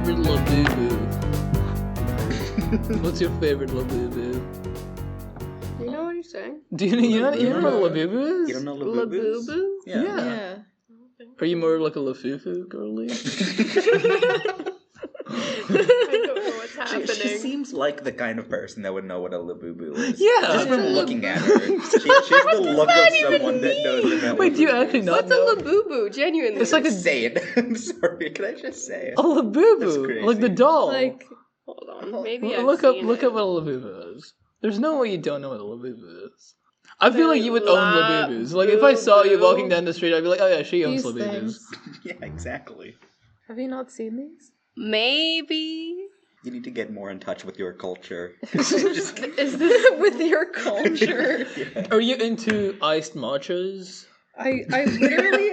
favorite Labubu? What's your favorite Labubu? You know what he's saying? Do you know what a Labubu is? You don't know Labubus? Labubu? Yeah. Are you more like a Lafufu girly? I don't know what's happening. She seems like the kind of person that would know what a Labubu is. Yeah. Just from looking at her. She's the look of someone that knows about Wait, do you Labubus. actually not What's know? a Labubu? Genuinely. It's like a... Say it. I'm sorry. Can I just say it? A Labubu. That's crazy. Like the doll. Like, hold on. Maybe I've Look seen up it. what a Labubu is. There's no way you don't know what a Labubu is. I feel like you would own Labubus. Like, if I saw you walking down the street, I'd be like, oh yeah, she owns These Labubus. things. Yeah, exactly. Have you not seen these? Maybe. You need to get more in touch with your culture. Is this with your culture? Yeah. Are you into iced matchas? I literally,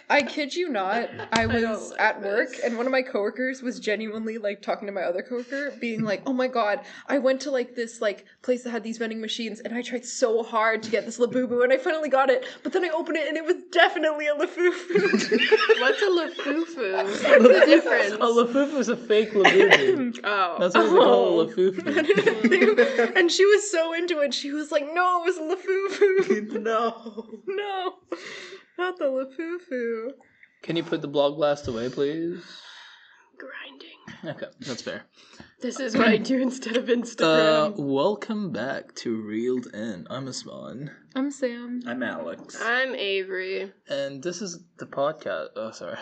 I kid you not, I was don't like at this. work and one of my coworkers was genuinely like talking to my other coworker, being like, oh my god, I went to like this like place that had these vending machines and I tried so hard to get this Labubu and I finally got it, but then I opened it and it was definitely a Lafufu. What's a Lafufu? What's the difference? A Lafufu is a fake Labubu. Oh. That's what they call a Lafufu. And she was so into it, she was like, no, it was Lafufu. No. No, not the Lafufu. Can you put the blog blast away, please? Grinding. Okay, that's fair. This is what I do instead of Instagram. Welcome back to Reeled In. I'm Asman. I'm Sam. I'm Alex. I'm Avery. And this is the podcast. Oh, sorry.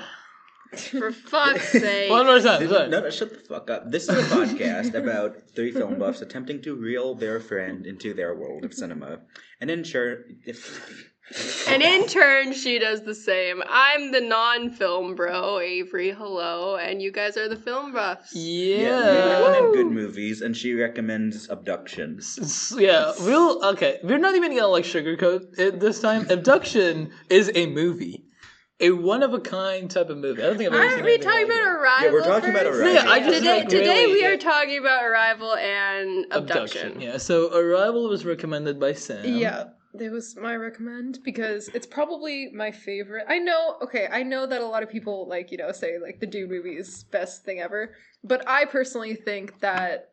For fuck's sake. One more time. Sorry. No, shut the fuck up. This is a podcast about three film buffs attempting to reel their friend into their world of cinema. And ensure... And in turn, she does the same. I'm the non-film bro, Avery, hello, and you guys are the film buffs. we Yeah. recommend good movies, and she recommends Abduction. Yeah, we're not even gonna like sugarcoat it this time. Abduction is a movie. A one-of-a-kind type of movie. I don't think I've ever seen Aren't we anything talking like about it. Arrival? Yeah, we're talking about first? Arrival. Yeah, I just Today, like, today really, we are yeah. talking about Arrival and Abduction. Yeah, so Arrival was recommended by Sam. Yeah, that was my recommend because it's probably my favorite. I know that a lot of people say like the Dune movie is best thing ever, but I personally think that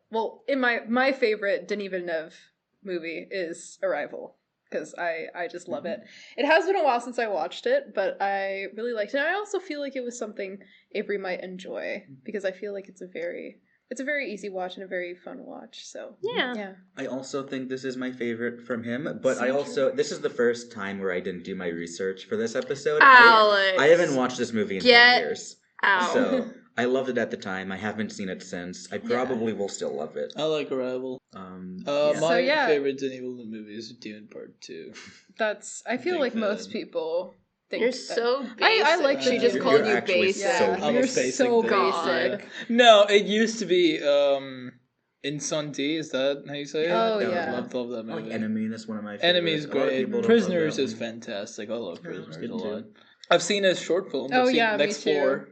in my favorite Denis Villeneuve movie is Arrival because I just love it. It has been a while since I watched it, but I really liked it. And I also feel like it was something Avery might enjoy because I feel like it's a very easy watch and a very fun watch. So yeah. I also think this is my favorite from him, but this is the first time where I didn't do my research for this episode. Alex. I haven't watched this movie in 10 years. Out. So I loved it at the time. I haven't seen it since. I probably will still love it. I like Arrival. Yeah. My favorite Denis Villeneuve movie is Dune Part 2. I feel like most people think You're that. so basic. I like she just You're called you actually basic. so Yeah, I'm a you're basic so bitch. basic. No, it used to be Insanity, is that how you say it? Oh, No, yeah. Love that I movie. like Enemy. That's one of my favorites. Enemy is A lot of great. people don't Prisoners love is that one. fantastic. I love Prisoners good a lot. too. I've seen a short film. Oh, I've seen yeah, me Next too. Floor,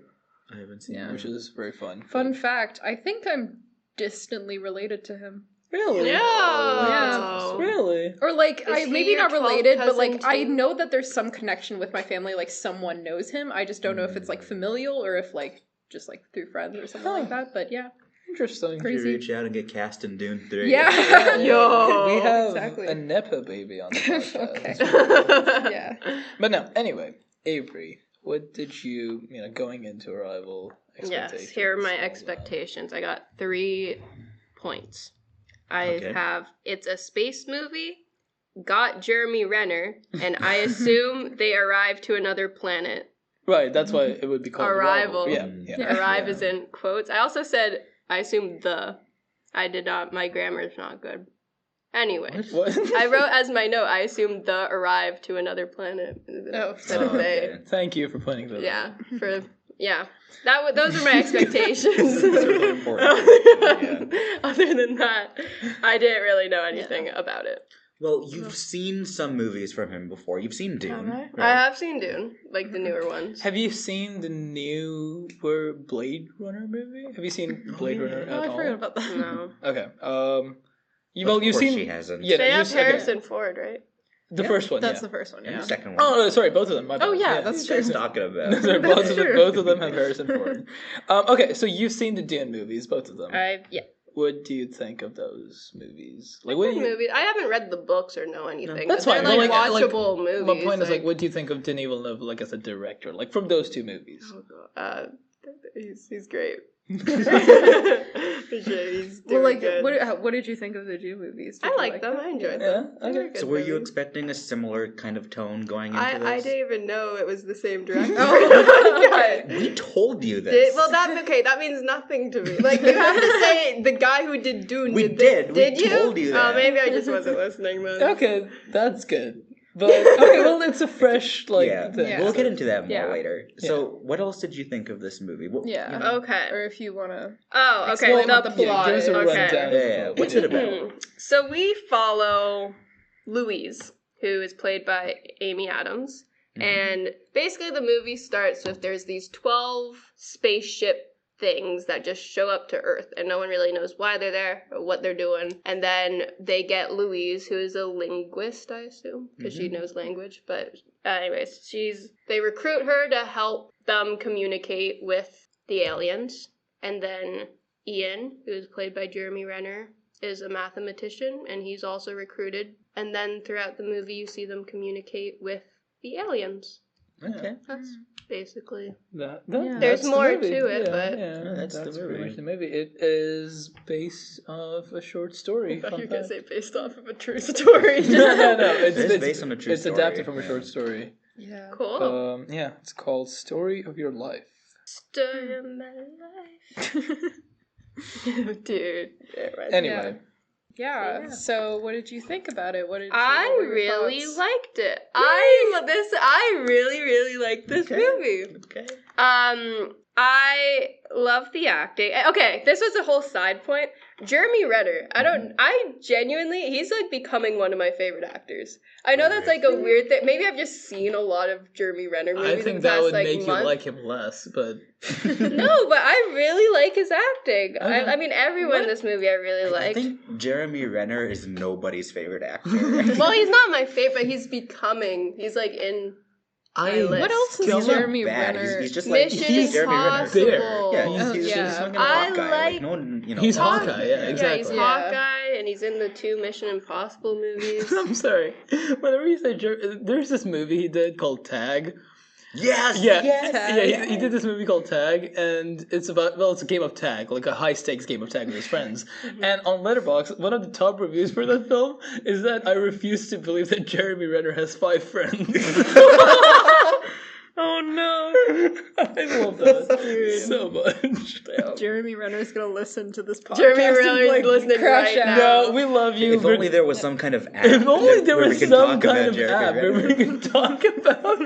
I haven't seen Yeah. it. which is very fun. Fun fact, I think I'm distantly related to him. Really? Yeah. Really? Or like, Is he maybe your not 12th related, but like cousin I too? know that there's some connection with my family, like someone knows him. I just don't know if it's like familial or if like just like through friends or something like that. But yeah. Interesting. You Crazy. reach out and get cast in Dune 3. Yeah. Yo. We have exactly. a Nepo baby on the podcast. Okay. Yeah. But no, anyway, Avery, what did you, going into Arrival, expectations? Yes, here are my all that? expectations. I got 3 points. I Okay. have, it's a space movie, got Jeremy Renner, and I assume they arrive to another planet. Right, that's why it would be called Arrival. Yeah, yeah. Arrive is in quotes. I also said, I assume I did not, my grammar is not good. Anyway, What? I wrote as my note, I assume the arrive to another planet instead of they. okay. Thank you for pointing that out. Yeah, those are my expectations. Super important. Other than that, I didn't really know anything about it. Well, you've seen some movies from him before. You've seen Dune. I right? have seen Dune, like the newer ones. Have you seen the newer Blade Runner movie? Have you seen Blade Runner Oh, at I all? forgot about that. No. Okay. Of you've course seen. she hasn't. Yeah, They have okay. Harrison Ford, right? The Yeah, first one, That's yeah. the first one, And yeah. the second one. Oh, no, sorry, both of them. My bad. Oh, yeah, that's What are you guys true. talking about? Sorry, That's true. both of them have Harrison Ford. Okay, so you've seen the Dune movies, both of them. Yeah. What do you think of those movies? Like, Good what do you? movies. I haven't read the books or know anything. That's but fine. They're but, like watchable movies. My point is, like, what do you think of Denis Villeneuve, like, as a director? Like, from those two movies. He's great. For sure, he's doing Well, like, good. what did you think of the Dune movies? Did I you like them. them? I enjoyed Yeah, them. okay. They were good So were you movies. expecting a similar kind of tone going into this? I didn't even know it was the same director. Oh, God. We told you this. That means nothing to me. Like, you have to say the guy who did Dune. We did. did. Did We you? told you that. Oh, maybe I just wasn't listening then. Okay, that's good. But okay, well, it's a fresh thing. Yeah. We'll get into that more Yeah. later. So, what else did you think of this movie? What, Yeah. you know? Okay. Or if you want to... Oh, okay. Explain The what the plot. Give us a Okay. rundown. of the Yeah. plot. What's it about? So we follow Louise, who is played by Amy Adams. Mhm. And basically the movie starts with there's these 12 spaceship things that just show up to Earth, and no one really knows why they're there or what they're doing. And then they get Louise, who is a linguist, I assume, because she knows language. But anyways, they recruit her to help them communicate with the aliens. And then Ian, who is played by Jeremy Renner, is a mathematician, and he's also recruited. And then throughout the movie, you see them communicate with the aliens. Okay. That's basically... That, Yeah. There's that's the more movie. to it, Yeah, but- yeah, That's the pretty movie. much the movie. It is based off a short story. I thought fun you were going to fact. say based off of a true story. no. It is based on a true It's story. adapted from a Yeah. short story. Yeah. Cool. Yeah, it's called Story of Your Life. Story of my life. Dude. Anyway, Yeah. Yeah. So, what did you think about it? What I were your really thoughts? liked it. I really liked this Okay. movie. Okay. I love the acting. Okay, this was a whole side point. Jeremy Renner. I genuinely, he's like becoming one of my favorite actors. I know that's like a weird thing. Maybe I've just seen a lot of Jeremy Renner movies I in think the that past would like make month. you like him less, but No, but I really like his acting. Okay. I mean, everyone in this movie I really I liked. think Jeremy Renner is nobody's favorite actor. Well, he's not my favorite, but he's becoming. He's like in. I What else is He's not Jeremy bad. Renner? He's just like Mission he's Jeremy Renner. Impossible. Yeah, he's Yeah. just fucking I Hawkeye. like- no one, He's Hawk- Hawkeye, yeah, exactly. Yeah, he's Yeah. Hawkeye, and he's in the 2 Mission Impossible movies. I'm sorry. Whenever you say there's this movie he did called Tag. Yes. Yeah, Yes. yeah. He did this movie called Tag, and it's a game of tag, like a high stakes game of tag with his friends. And on Letterboxd, one of the top reviews for that film is that I refuse to believe that Jeremy Renner has 5 friends. Oh no! I love that so much. Jeremy Renner's gonna listen to this podcast. Jeremy and, Renner's like, listening crash right out. now. No, we love you. If only there was some kind of app. If only there where was we can some talk kind about of Jeremy app where Renner. we can talk about.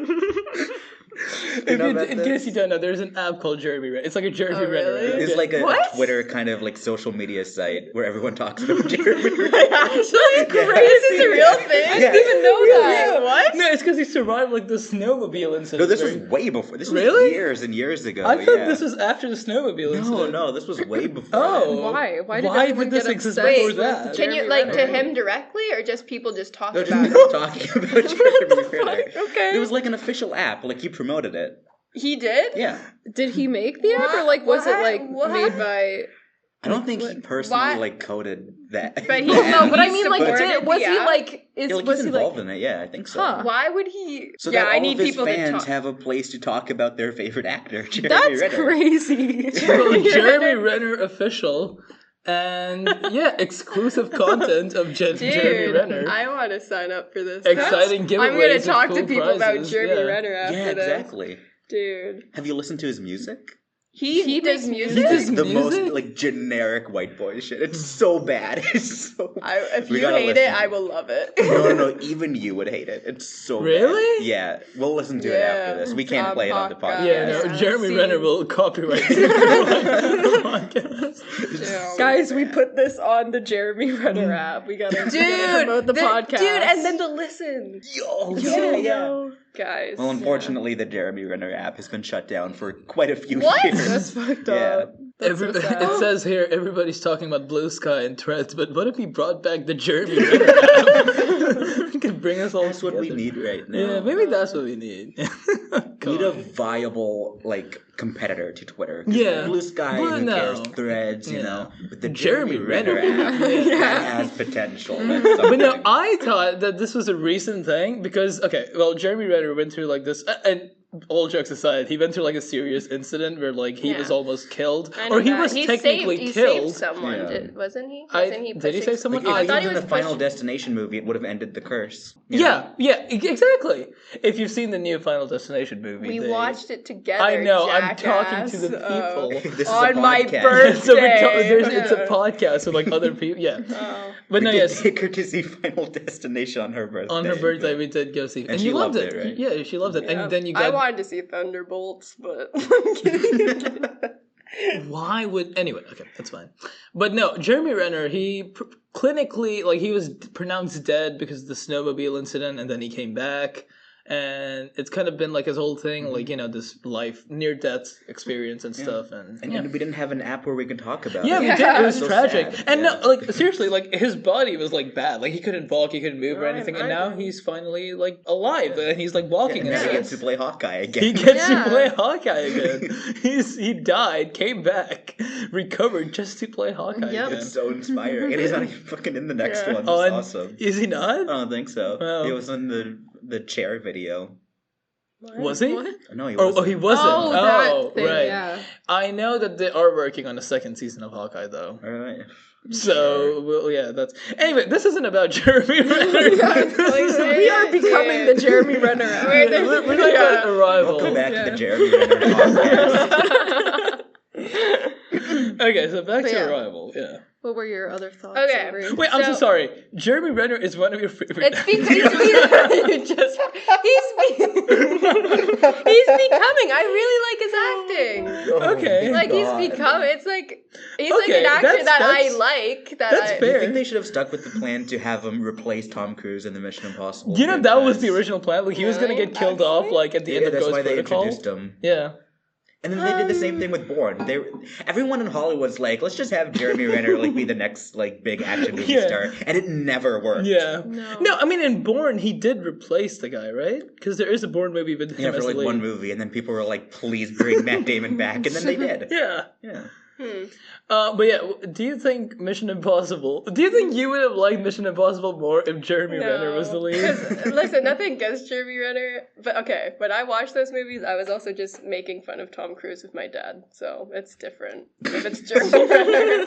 know about In this? case you don't know, there's an app called Jeremy Renner. It's like a Jeremy Oh, Renner. really? app. It's Yeah. like a What? Twitter kind of like social media site where everyone talks about Jeremy Renner. Actually, Yeah. this is a real thing. I didn't even know that. Yeah, what? No, it's because he survived like the snowmobile incident. No, this was right? way before. This was Really? years and years ago. I thought yeah. this was after the snowmobile incident. No, this was way before. Oh. that. Why? Why did Why everyone did this get exist obsessed before with that? Can you Jeremy like to Renner? him directly, or just people just talk No, about just it? people talking about Jeremy Renner. Okay. It was like an official app. Like he promoted it. He did. Yeah. Did he make the app, or like was it like What? made by? I don't think he personally Why? like coded that. But he- the no, app. but I mean, like, But- was he like? Yeah, like was he's he like? involved in it. Yeah, I think so. Huh. Why would he? So yeah, that I all need of his people to fans talk. have a place to talk about their favorite actor, Jeremy That's Renner. crazy. Well, Jeremy Renner official, and yeah, exclusive content of Jeremy Dude, Renner. I want to sign up for this. Exciting I'm giveaways gonna with talk cool to people about prizes, Jeremy yeah. Renner after Yeah, this. exactly. Dude, Have you listened to his music? he does He music. does The music? most like generic white boy shit. It's so bad. It's so. If We you gotta hate listen. it, I will love it. No. Even you would hate it. It's so bad. Really? Yeah, we'll listen to it after this. We can't on play it on the podcast. podcast. Yeah, no, Yeah. Jeremy See. Renner will copyright the podcast. It's Guys, so we bad. put this on the Jeremy Renner app. We gotta Dude, promote the podcast. Dude, and then the listen. Yo, Yeah. Guys. Well, unfortunately, the Jeremy Renner app has been shut down for quite a few What? years. That's fucked Yeah. up. That's so sad. It says here everybody's talking about Blue Sky and Threads, but what if he brought back the Jeremy Renner app? He could bring us all That's what we together. need right now. Yeah, maybe that's what we need. We need a viable competitor to Twitter. 'Cause Yeah. Blue Sky, Well, who cares? no. Threads, you Yeah. know. But the Jeremy Jeremy Renner app Yeah. that has potential. That's But no, something. I thought that this was a recent thing because, okay, well, Jeremy Renner went through like this, and all jokes aside, he went through like a serious incident where like he was almost killed, I know or he that. was technically he killed. saved someone, Yeah. wasn't he? Did he pushing- save someone? Like, I if thought he he was was in the Final pushing- Destination movie, it would have ended the curse. you know? Yeah, exactly. If you've seen the new Final Destination movie, We they- watched it together. I know. I'm jackass. talking to the people. This is On a my podcast. birthday. So it's a Yeah. podcast with like other people. Yeah, Oh. but We no, did yes. take her to see Final Destination on her birthday. On her birthday, we did go see, And you she loved loved it, it, right? Yeah, she loved it, Yeah. and then you I got. wanted to see Thunderbolts, but I'm kidding. Why would anyway? Okay, that's fine. But no, Jeremy Renner, he clinically he was pronounced dead because of the snowmobile incident, and then he came back, and it's kind of been like his whole thing, this life near death experience and stuff, and And we didn't have an app where we could talk about yeah, it. we did. It was So tragic, sad. and Yeah. no, seriously, his body was bad. He couldn't walk, he couldn't move or Right, anything, and right. now he's finally alive, and he's walking. And and now he stuff. gets to play Hawkeye again. He gets to Yeah. play Hawkeye again. He died, came back, recovered just to play Hawkeye Yep. again. It's so inspiring. And he's not even fucking in the next Yeah. one. Oh, That's and awesome. is he not? I don't think so. Oh. He was in the chair video. Was he? What? No, he Oh, wasn't. he wasn't. Oh, that thing, right. yeah. I know that they are working on a second season of Hawkeye, though. All right. So, well, yeah, that's. Anyway, this isn't about Jeremy Renner. We are becoming the Jeremy Renner app. We're talking about Arrival. Welcome back Yeah. to the Jeremy Renner podcast. Okay, so back But to yeah. Arrival. Yeah. What were your other thoughts? Okay. Avery? Wait, I'm so sorry. Jeremy Renner is one of your favorite. It's because he's becoming. I really like his acting. Okay. He's become. It's he's Okay, an actor that's- that I that's- like. that's I fair. think they should have stuck with the plan to have him replace Tom Cruise in the Mission Impossible. You know, that was the franchise. original plan. He was gonna Really? get killed off at the end Yeah, of that's Ghost why they Protocol. introduced him. Yeah. And then they did the same thing with Bourne. Everyone in Hollywood's like, let's just have Jeremy Renner be the next big action movie Yeah. star, and it never worked. Yeah. No. I mean, in Bourne, he did replace the guy, right? Because there is a Bourne movie with him Yeah, for as the lead. one movie, and then people were like, please bring Matt Damon back, and then they did. Yeah. Yeah. But yeah, do you think Mission Impossible? Do you think you would have liked Mission Impossible more if Jeremy Renner was the lead? 'Cause, listen, nothing against Jeremy Renner, but okay. When I watched those movies, I was also just making fun of Tom Cruise with my dad, so it's different. If it's Jeremy Renner,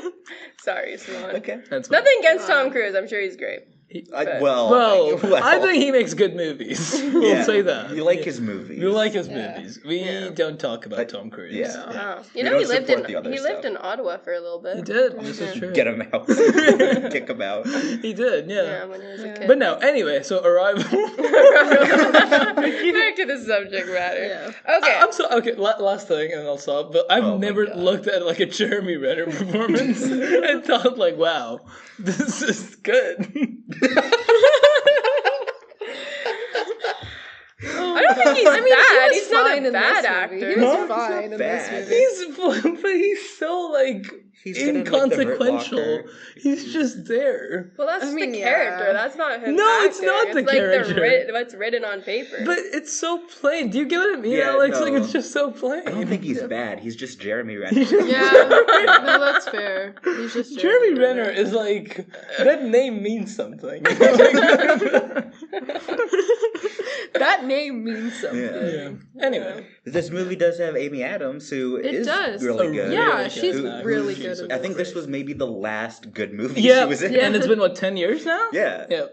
sorry, Simone. Okay. That's fine. Nothing against Tom Cruise. I'm sure he's great. Well, I think he makes good movies. We'll Yeah. say that. You like his movies. We like his Yeah. movies. We Yeah. don't talk about Tom Cruise. Yeah. Oh. We You know, don't he lived support the other he lived stuff. in Ottawa for a little bit. He did. This is true. Get him out. Kick him out. He did, Yeah, when he was a Yeah. kid. But no, anyway, so Arrival. Back to the subject matter. Yeah. Okay. I'm so okay. Last thing, and I'll stop. But I've Oh my never God. looked at a Jeremy Renner performance and thought wow, this is good. I don't think he's bad. he was He's not fine a in bad this actor. movie. He was Huh? fine in He's this not movie. But he's so He's good in, the Hurt inconsequential. Locker. He's just there. Well, that's I mean, the yeah. character. That's not him. No, it's acting. not the it's character. what's written on paper. But it's so plain. Do you get what I mean, Yeah, Alex? no. It's just so plain. I don't think he's bad. He's just Jeremy Renner. Yeah, no, that's fair. He's just Jeremy Renner is that name means something. That name means something. Yeah. Anyway, This movie does have Amy Adams, who It is does. really Oh, good. Yeah, Really she's good. really She's good. I think this was maybe the last good movie yeah, she was in. and it's been 10 years now. Yeah. Yeah.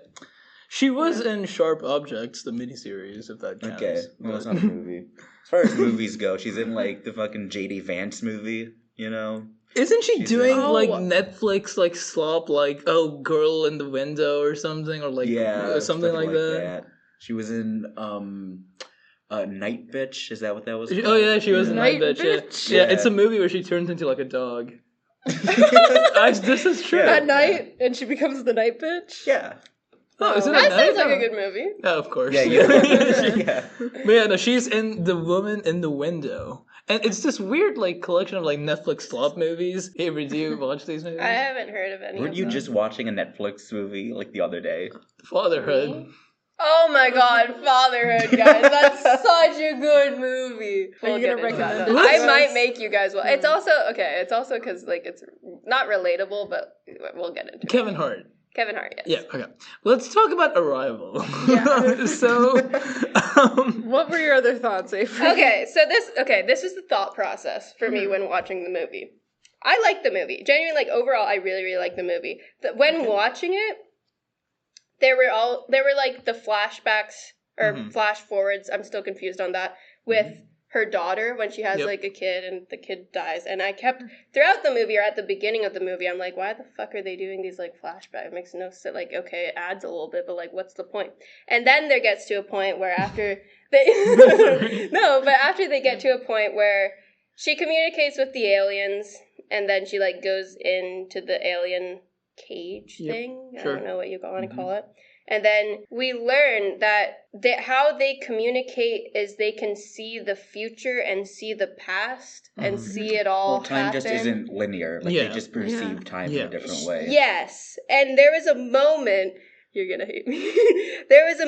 She was in Sharp Objects, the miniseries, if that counts. Okay. Well, it's not a movie. As far as movies go, she's in the fucking J.D. Vance movie, you know? Isn't she She's doing in- Netflix slop Girl in the Window or something Yeah. something stuff like that? She was in Night Bitch. Is that what that was called? Oh yeah, she was in Night Night Bitch. Yeah. Bitch. Yeah, Yeah. it's a movie where she turns into a dog. This is true. Yeah. At night, and she becomes the night bitch. Yeah. Oh, is it that at night? sounds like a good movie. Oh, of course. Yeah, you love it. Yeah. But yeah, no, she's in The Woman in the Window. And it's this weird like collection of like Netflix slop movies. Avery, do you watch these movies? I haven't heard of any Weren't of you them. just watching a Netflix movie like the other day? Fatherhood. Me? Oh my god, Fatherhood, guys. That's such a good movie. Are you gonna recommend it? I might make you guys watch. It's also, okay, it's also because, like, it's not relatable, but we'll get into it. Kevin Hart. Kevin Hart, yes. Yeah, okay. Let's talk about Arrival. Yeah. So, What were your other thoughts, Avery? Okay, so this was the thought process for me when watching the movie. I liked the movie. Genuinely, like, overall, I really, really liked the movie. When watching it, there were like the flashbacks or flash forwards. I'm still confused on that with her daughter when she has like a kid and the kid dies. And I kept throughout the movie or at the beginning of the movie, I'm like, why the fuck are they doing these like flashbacks? It makes no sense. Like, okay, it adds a little bit, but like, what's the point? And then there gets to a point where after they after they get to a point where she communicates with the aliens and then she like goes into the alien cage thing. Sure. I don't know what you want to call it. And then we learn that how they communicate is they can see the future and see the past and see it all time happen. just isn't linear. Like they just perceive time in a different way. Yes. And there was a moment, you're going to hate me. there was a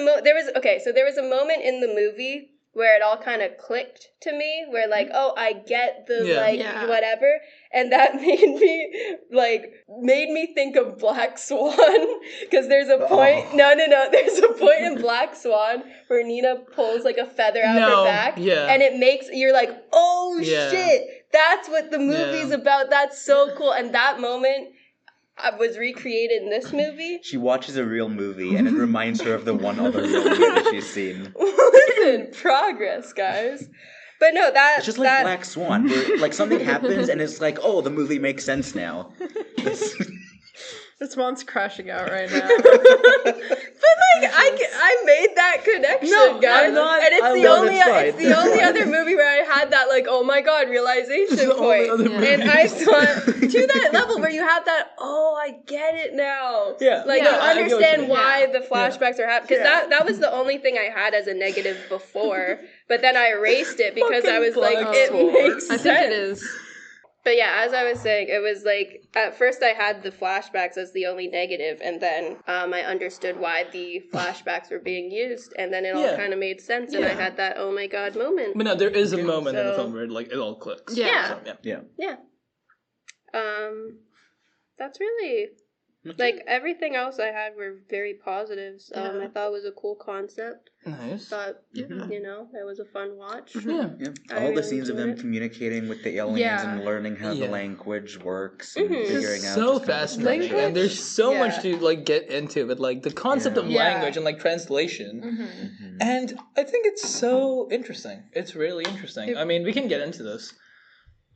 moment in the movie where it all kind of clicked to me, where like, oh, I get the whatever, and that made me think of Black Swan, because there's a point, there's a point in Black Swan where Nina pulls like a feather out her back, and it makes, you're like, oh shit, that's what the movie's about, that's so cool, and that moment was recreated in this movie. She watches a real movie and it reminds her of the one other real movie that she's seen. Listen, progress, guys. But no, it's just like Black Swan, where like something happens and it's like, oh, the movie makes sense now. This one's crashing out right now. But like, I made that connection, guys. I'm not. And it's the only other movie where I had that like, oh my god, realization point. And I thought to that level where you have that, oh, I get it now. Yeah. Like you understand why the flashbacks are happening. Because that was the only thing I had as a negative before. But then I erased it because I was like, it makes sense. I think it is. But yeah, as I was saying, it was like, at first I had the flashbacks as the only negative, and then I understood why the flashbacks were being used, and then it all kind of made sense, and I had that oh my god moment. But no, there is a moment in the film where like it all clicks. Yeah. So, That's really... Like, everything else I had were very positives. I thought it was a cool concept. Nice. Thought, you know, it was a fun watch. Yeah. All the scenes of them communicating with the aliens and learning how the language works and figuring out. So fascinating. And there's so much to like get into with like the concept of language and like translation. And I think it's so interesting. It's really interesting. I mean, we can get into this.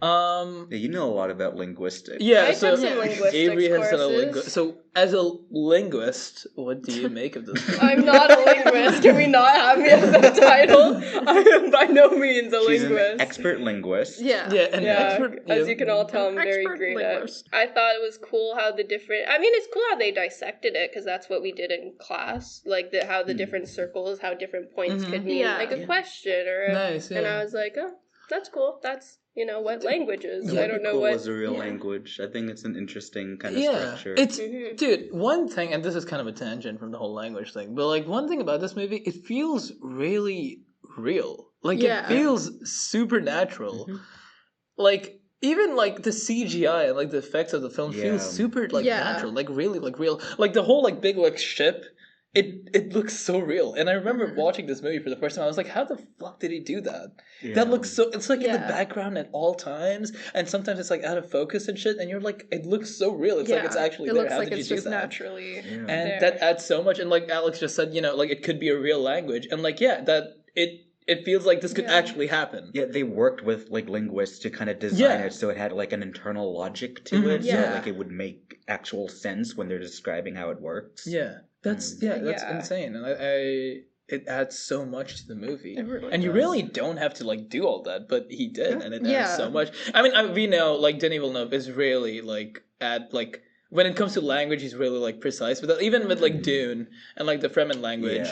You know a lot about linguistics. Yeah, I took some linguistics Avery has done a courses. So, as a linguist, what do you make of this? I'm not a linguist. Can we not have me as the title? I am by no means a She's linguist. an expert linguist. As you can all tell, I'm very great linguist. at. I thought it was cool how the different. I mean, it's cool how they dissected it because that's what we did in class. Like how the different circles, how different points could mean like a question or. And I was like, oh, that's cool. That's. You know, what language is. I don't know what... was a real language. I think it's an interesting kind of structure. It's, dude, one thing, and this is kind of a tangent from the whole language thing, but like one thing about this movie, it feels really real. Like it feels supernatural. Like even like the CGI and like the effects of the film feels super like natural, like really like real. Like the whole like big like ship. It looks so real. And I remember watching this movie for the first time. I was like, how the fuck did he do that? That looks so... It's like in the background at all times. And sometimes it's like out of focus and shit. And you're like, it looks so real. It's like it's actually there. How did you do that? It looks like it's just naturally And that adds so much. And like Alex just said, you know, like it could be a real language. And like, that... It feels like this could actually happen. Yeah, they worked with like linguists to kind of design it so it had like an internal logic to it. So like it would make actual sense when they're describing how it works. Yeah. That's insane. And it adds so much to the movie. Really and you really don't have to like do all that, but he did, and it adds so much. I mean, we know like Denis Villeneuve is really like when it comes to language, he's really like precise with that. Even with like Dune and like the Fremen language.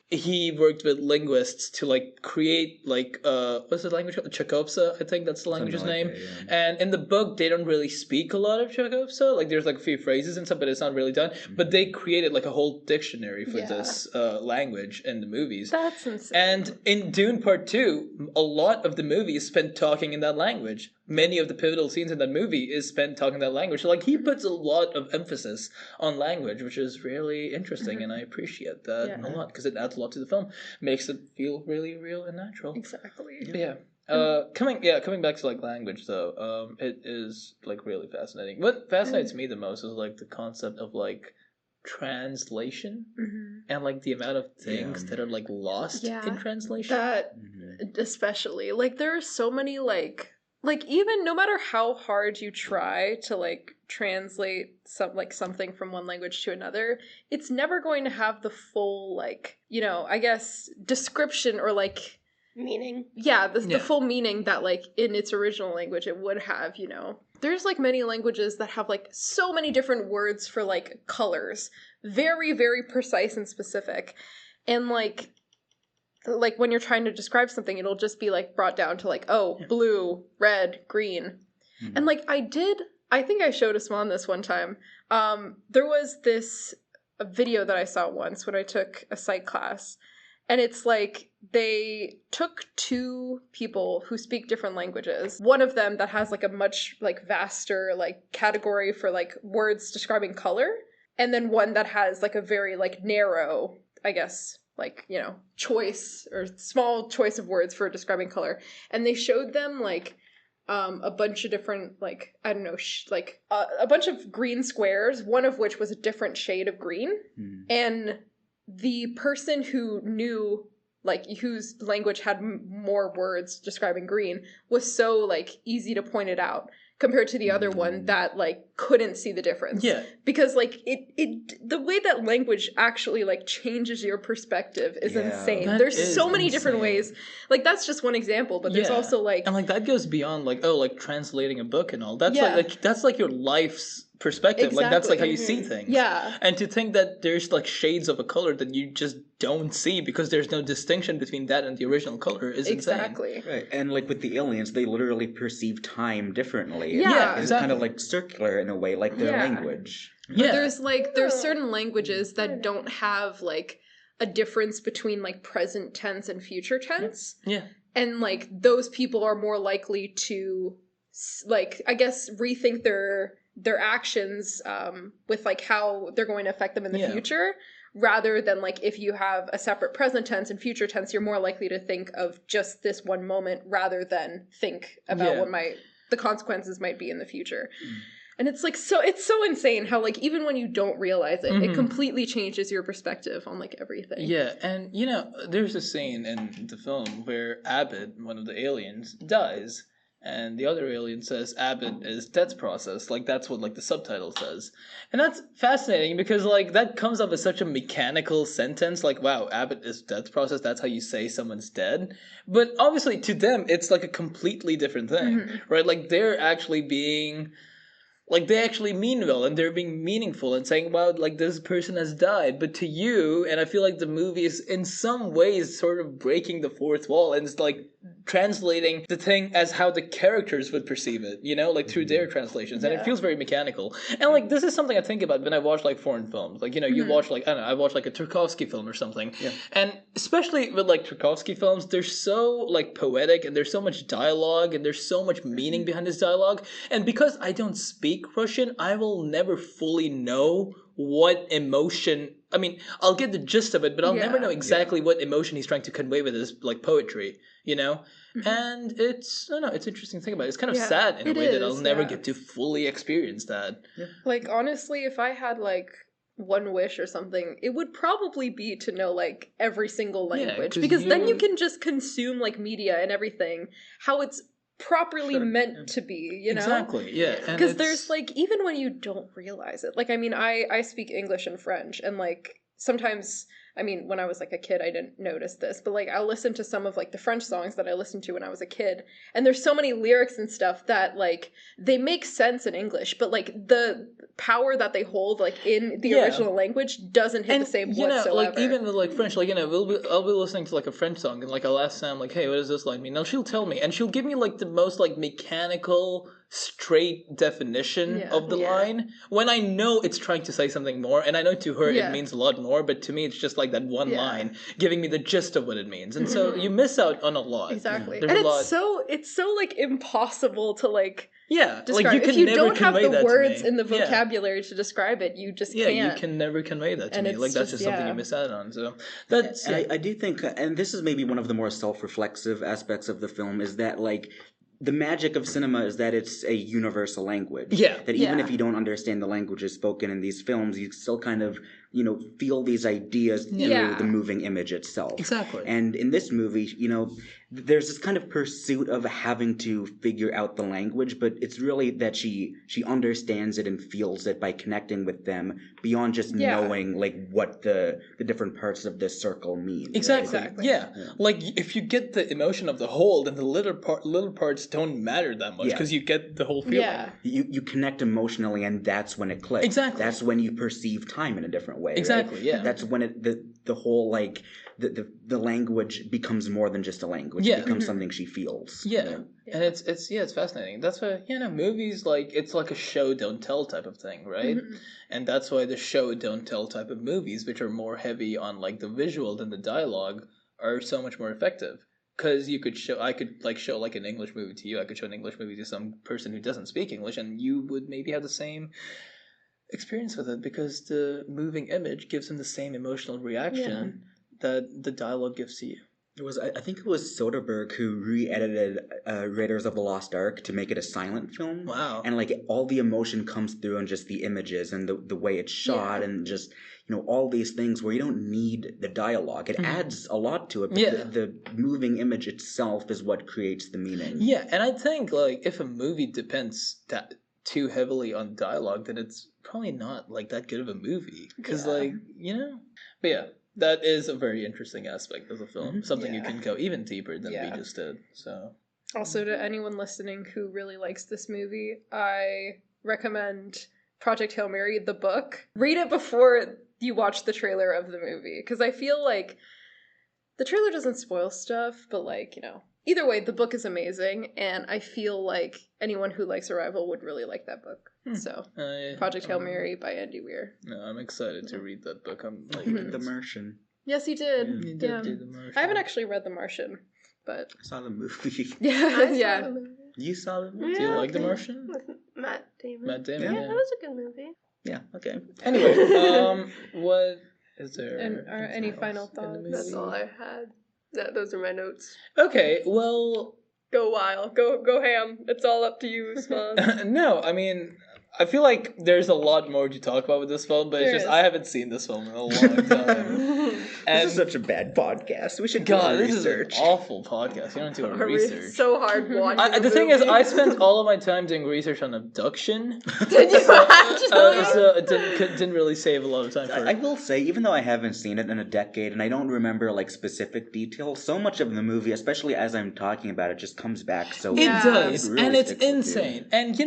he worked with linguists to like create like what's the language called? Chekhovsa, I think that's the language's name. That, yeah. And in the book they don't really speak a lot of Chekhovsa. Like there's like a few phrases and stuff, but it's not really done. But they created like a whole dictionary for this language in the movies. That's insane. And in Dune Part 2, a lot of the movie is spent talking in that language. Many of the pivotal scenes in that movie is spent talking that language. So like he puts a lot of emphasis on language, which is really interesting, and I appreciate that a lot because it adds a lot to the film, makes it feel really real and natural. Exactly. Yeah. Coming back to like language though, it is like really fascinating. What fascinates me the most is like the concept of like translation and like the amount of things that are like lost in translation. That especially like there are so many like even no matter how hard you try to like translate something from one language to another, it's never going to have the full like, you know, I guess description or like meaning. Yeah, the full meaning that like in its original language it would have, you know. There's like many languages that have like so many different words for like colors, very, very precise and specific. And like when you're trying to describe something, it'll just be like brought down to like, blue, red, green. And like I think I showed Usman this one time. There was a video that I saw once when I took a psych class. And it's like they took two people who speak different languages. One of them that has like a much like vaster like category for like words describing color. And then one that has like a very like narrow, I guess, like, you know, choice or small choice of words for describing color. And they showed them like a bunch of different like, I don't know, a bunch of green squares, one of which was a different shade of green. And the person who knew, like, whose language had more words describing green was so, like, easy to point it out compared to the other one that, like, couldn't see the difference. Yeah. Because, like, the way that language actually, like, changes your perspective is insane. There's so many different ways. Like, that's just one example, but there's also, like... And, like, that goes beyond, like, translating a book and all. That's, that's, like, your life's perspective. Like, that's, like, how you see things. Yeah. And to think that there's, like, shades of a color that you just don't see because there's no distinction between that and the original color is insane. Right. And, like, with the aliens, they literally perceive time differently. Yeah, it's kind of, like, circular in a way, like their language. But there's certain languages that don't have, like, a difference between, like, present tense and future tense. Yeah. And, like, those people are more likely to, like, I guess, rethink their actions with, like, how they're going to affect them in the future, rather than, like, if you have a separate present tense and future tense, you're more likely to think of just this one moment rather than think about what the consequences might be in the future. And it's, like, it's so insane how, like, even when you don't realize it, it completely changes your perspective on, like, everything. Yeah, and, you know, there's a scene in the film where Abbott, one of the aliens, dies. And the other alien says Abbott is death's process. Like, that's what, like, the subtitle says. And that's fascinating because, like, that comes up as such a mechanical sentence. Like, wow, Abbott is death's process. That's how you say someone's dead. But obviously, to them, it's, like, a completely different thing, right? Like, they're actually being... Like, they actually mean well, and they're being meaningful and saying, wow, like, this person has died. But to you, and I feel like the movie is in some ways sort of breaking the fourth wall, and it's, like, translating the thing as how the characters would perceive it, you know, like, through their translations. And it feels very mechanical. And, like, this is something I think about when I watch, like, foreign films. Like, you know, you watch, like, I don't know, I watch, like, a Tarkovsky film or something. Yeah. And especially with, like, Tarkovsky films, they're so, like, poetic, and there's so much dialogue, and there's so much meaning behind this dialogue. And because I don't speak Russian, I will never fully know what emotion... I mean, I'll get the gist of it, but I'll never know exactly what emotion he's trying to convey with his, like, poetry, you know? And it's, I don't know, it's interesting to think about it. It's kind of sad in a way that I'll never get to fully experience that. Yeah. Like, honestly, if I had, like, one wish or something, it would probably be to know, like, every single language. Because then you can just consume, like, media and everything, how it's properly meant to be, you know? Exactly, yeah. Because there's, like, even when you don't realize it, like, I mean, I speak English and French, and, like, sometimes, I mean, when I was, like, a kid, I didn't notice this, but, like, I'll listen to some of, like, the French songs that I listened to when I was a kid, and there's so many lyrics and stuff that, like, they make sense in English, but, like, the power that they hold, like, in the original language doesn't hit the same whatsoever. Like, even with, like, French, like, I'll be listening to, like, a French song, and, like, I'll ask Sam, like, hey, what does this line mean? Now, she'll tell me, and she'll give me, like, the most, like, mechanical, straight definition of the line, when I know it's trying to say something more, and I know to her it means a lot more, but to me it's just, like, that one line, giving me the gist of what it means, and so you miss out on a lot. Exactly. There's and a lot... it's so, like, impossible to, like... describe. Like, you can if you never don't have the words me. in the vocabulary to describe it, you just can't. Yeah, you can never convey that to me. Like, that's just something you miss out on. So that's. And I do think, and this is maybe one of the more self-reflexive aspects of the film, is that, like, the magic of cinema is that it's a universal language. Yeah. That even if you don't understand the languages spoken in these films, you still kind of, feel these ideas through the moving image itself. Exactly. And in this movie, there's this kind of pursuit of having to figure out the language, but it's really that she understands it and feels it by connecting with them beyond just knowing, like, what the different parts of this circle mean. Exactly. Right? Yeah. Like, if you get the emotion of the whole, then the little parts don't matter that much because you get the whole feeling. Yeah. You connect emotionally, and that's when it clicks. Exactly. That's when you perceive time in a different way. Exactly. Right? Yeah. That's when the whole, like, the language becomes more than just a language. It becomes something she feels. Yeah. And it's fascinating. That's why, movies, like, it's like a show don't tell type of thing, right? And that's why the show don't tell type of movies, which are more heavy on, like, the visual than the dialogue, are so much more effective. Because I could show like an English movie to you. I could show an English movie to some person who doesn't speak English, and you would maybe have the same experience with it because the moving image gives them the same emotional reaction that the dialogue gives to you. I think it was Soderbergh who re-edited Raiders of the Lost Ark to make it a silent film. Wow. And, like, all the emotion comes through in just the images and the way it's shot and just, all these things where you don't need the dialogue. It adds a lot to it, but the moving image itself is what creates the meaning. Yeah, and I think, like, if a movie depends too heavily on dialogue, then it's probably not, like, that good of a movie. Because, like, But yeah. That is a very interesting aspect of the film. Something you can go even deeper than we just did. So, also, to anyone listening who really likes this movie, I recommend Project Hail Mary, the book. Read it before you watch the trailer of the movie, because I feel like the trailer doesn't spoil stuff, but, like, either way, the book is amazing, and I feel like anyone who likes Arrival would really like that book. So, Project Hail Mary by Andy Weir. No, I'm excited to read that book. I'm like The Martian. Yes, he did. You did do The Martian. I haven't actually read The Martian, but I saw the movie. yeah. The movie. You saw the movie? Do you like The Martian? With Matt Damon. Matt Damon. Yeah, that was a good movie. Yeah, okay. Anyway, what is there? And any final thoughts? That's all I had. Those are my notes. Okay, well, Go wild. Go ham. It's all up to you, Swan. no, I mean, I feel like there's a lot more to talk about with this film, but it's just I haven't seen this film in a long time. This is such a bad podcast. We should do this research. is an awful podcast. You don't do research. It's so hard watching the thing is, I spent all of my time doing research on Abduction. Did you actually? So it didn't really save a lot of time for it. I will say, even though I haven't seen it in a decade and I don't remember, like, specific details, so much of the movie, especially as I'm talking about it, just comes back so It does, really and it's sticks with you. insane. And,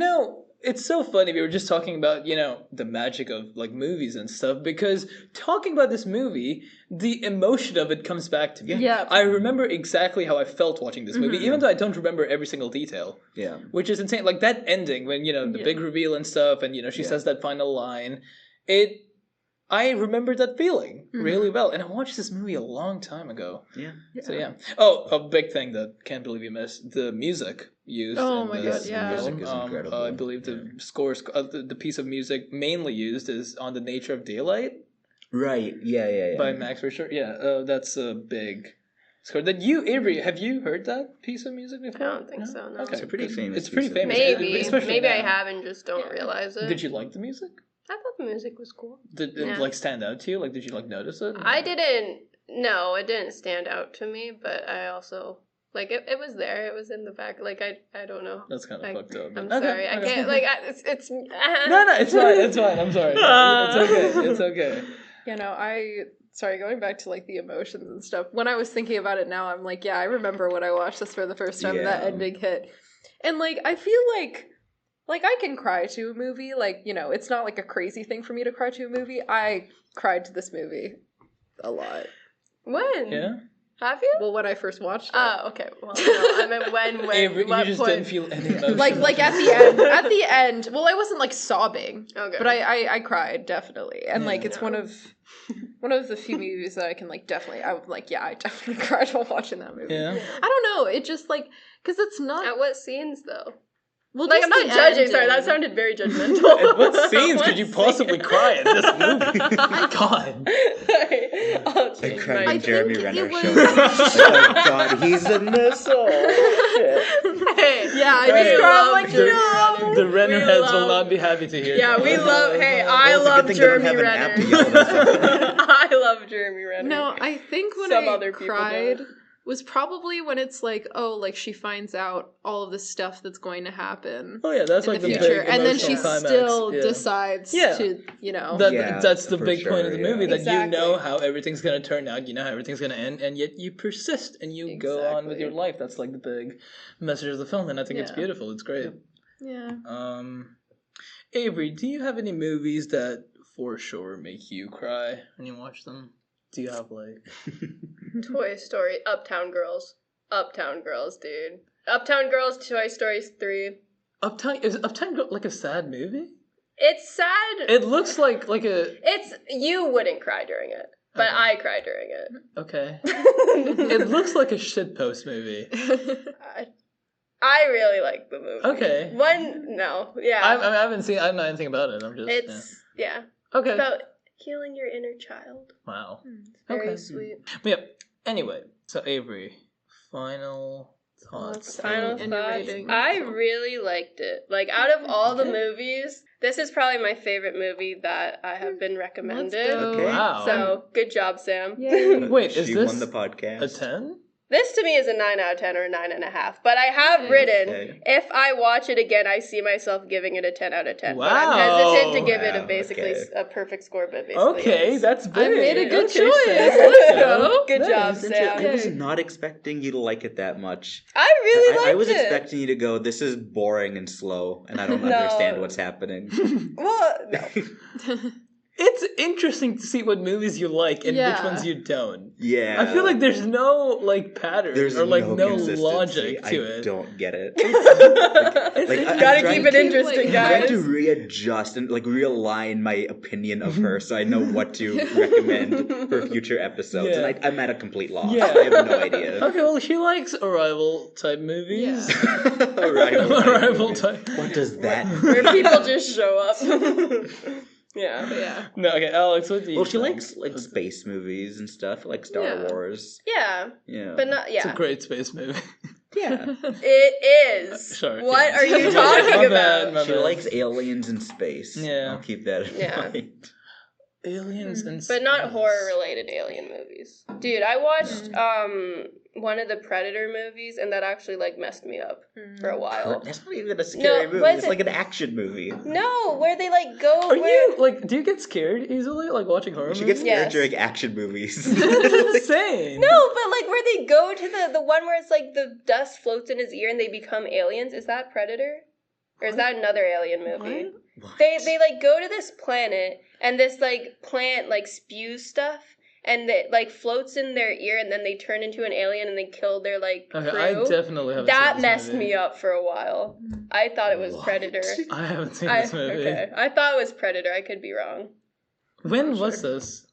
it's so funny. We were just talking about, the magic of, like, movies and stuff, because talking about this movie, the emotion of it comes back to me. Yeah. I remember exactly how I felt watching this movie, even though I don't remember every single detail. Yeah. Which is insane. Like, that ending, when, the big reveal and stuff, and, she says that final line, I remember that feeling really well. And I watched this movie a long time ago. Yeah. So, yeah. Oh, a big thing that can't believe you missed, the music used Oh in my this God, yeah. film. Music is incredible. I believe the scores, the piece of music mainly used is On the Nature of Daylight Right. Yeah. by Max Richter. Yeah, that's a big score. That Avery, have you heard that piece of music before? I don't think so, no. Okay. It's a pretty famous It's pretty piece of famous. Maybe. Especially Maybe I now. have and just don't realize it. Did you like the music? I thought the music was cool. Did it, like, stand out to you? Like, did you, like, notice it? I didn't. No, it didn't stand out to me, but I also... Like, it was there. It was in the back. Like, I don't know. That's kind of fucked up. I'm Okay, sorry. I can't... Like, it's... No, it's fine. It's fine. I'm sorry. It's okay. It's okay. Sorry, going back to, like, the emotions and stuff. When I was thinking about it now, I'm like, yeah, I remember when I watched this for the first time, that ending hit. And, like, I feel like like, I can cry to a movie. Like, you know, it's not like a crazy thing for me to cry to a movie. I cried to this movie a lot. When? Yeah. Have you? Well, when I first watched it. Oh, okay. Well, no, I meant when, Avery, you what just point? didn't feel any emotion. like at the end. At the end. Well, I wasn't like sobbing. Okay. But I cried, definitely. And like, it's No. one of the few movies that I can like definitely, I was like, yeah, I definitely cried while watching that movie. Yeah. I don't know. It just like, because it's not. At what scenes, though? Well, Like, just I'm not the judging. ending. Sorry, that sounded very judgmental. At what scenes could you What possibly scene? cry in this movie? My God. Sorry, I'll I change cried my when Jeremy think Renner it was- showed up. Like, oh God, he's in this. Oh shit. Hey, Yeah, I Hey, just cried. I'm love like, Jeremy no. Renner. The Renner We heads will love- not be happy to hear. Yeah, we love. Hey, I Well, it's a love good thing they don't Jeremy have an Renner. app to yell at us. I love Jeremy Renner. No, I think when Some I other people cried don't. was probably when it's like, oh, like she finds out all of the stuff that's going to happen Oh yeah, that's in like the the future, big and then she emotional climax. still Yeah. decides Yeah. to, you know. Yeah, That's the for big point of the sure, movie, yeah. that you know Exactly. how everything's gonna turn out, you know how everything's gonna end, and yet you persist and you go on with Exactly. your life. That's like the big message of the film, and I think it's Yeah. beautiful. It's great. Yeah. Avery, do you have any movies that for sure make you cry when you watch them? Do you have like Toy Story, Uptown Girls, dude. Uptown Girls, Toy Story 3. Uptown? Is Uptown like a sad movie? It's sad. It looks like a It's you wouldn't cry during it, but Okay. I cried during okay. it. It looks like a shitpost movie. I really like the movie. Okay. Yeah. I haven't seen. I don't know anything about it. I'm just. It's yeah. Okay. It's about healing your inner child. Wow. Very Okay. sweet. But yeah. Anyway, so Avery, final thoughts. Final And your thoughts. rating. I really liked it. Like out of all the movies, this is probably my favorite movie that I have been recommended. go. Okay. Wow. So good job, Sam. Yay. Wait, is She this won the podcast. a 10? This to me is a 9 out of 10 or a 9.5. But I have Okay. written, Okay. if I watch it again, I see myself giving it a 10 out of 10. But Wow. I'm hesitant to give it Wow, a basically okay. a perfect score, but basically Okay, yes. that's big. made a good Okay, choice. Sam, Let's go. Good job, Nice. Sam. I was not expecting you to like it that much. I really liked I was it. expecting you to go, this is boring and slow, and I don't No. understand what's happening. Well, no. It's interesting to see what movies you like and which Yeah. ones you don't. Yeah. I feel like there's no like pattern there's or like no consistency. logic to I it. don't get it. It's I- Gotta I'm keep trying it to- interesting, I'm trying guys. to readjust and like realign my opinion of her so I know what to recommend for future episodes. Yeah. And I'm at a complete loss. Yeah. I have no idea. Okay, well, she likes Arrival type movies. Arrival type. What does that Where mean? people just show up. Yeah. But yeah. No, okay, Alex, what do you Well, she think? likes like space movies and stuff, like Star Yeah. Wars. Yeah. Yeah. But not, It's a yeah. great space movie. yeah. It is. Sorry. What are you My talking bad, about? my She bad. likes aliens in space. Yeah. I'll keep that in Yeah. mind. Aliens and But not space. horror related alien movies. Dude, I watched one of the Predator movies and that actually like messed me up for a while. That's not even a scary movie. was It's it- like an action movie. No, where they like go Are where you like? Do you get scared easily, like watching horror She movies? gets scared Yes. during action movies. That's insane. No, but like where they go to the one where it's like the dust floats in his ear and they become aliens. Is that Predator? Or is that another alien movie? What? They like go to this planet and this like plant like spews stuff and it like floats in their ear and then they turn into an alien and they kill their like crew. Okay, I definitely haven't That seen this messed movie. me up for a while. I thought it was What? Predator. I haven't seen this movie. Okay. I thought it was Predator. I could be wrong. When was this?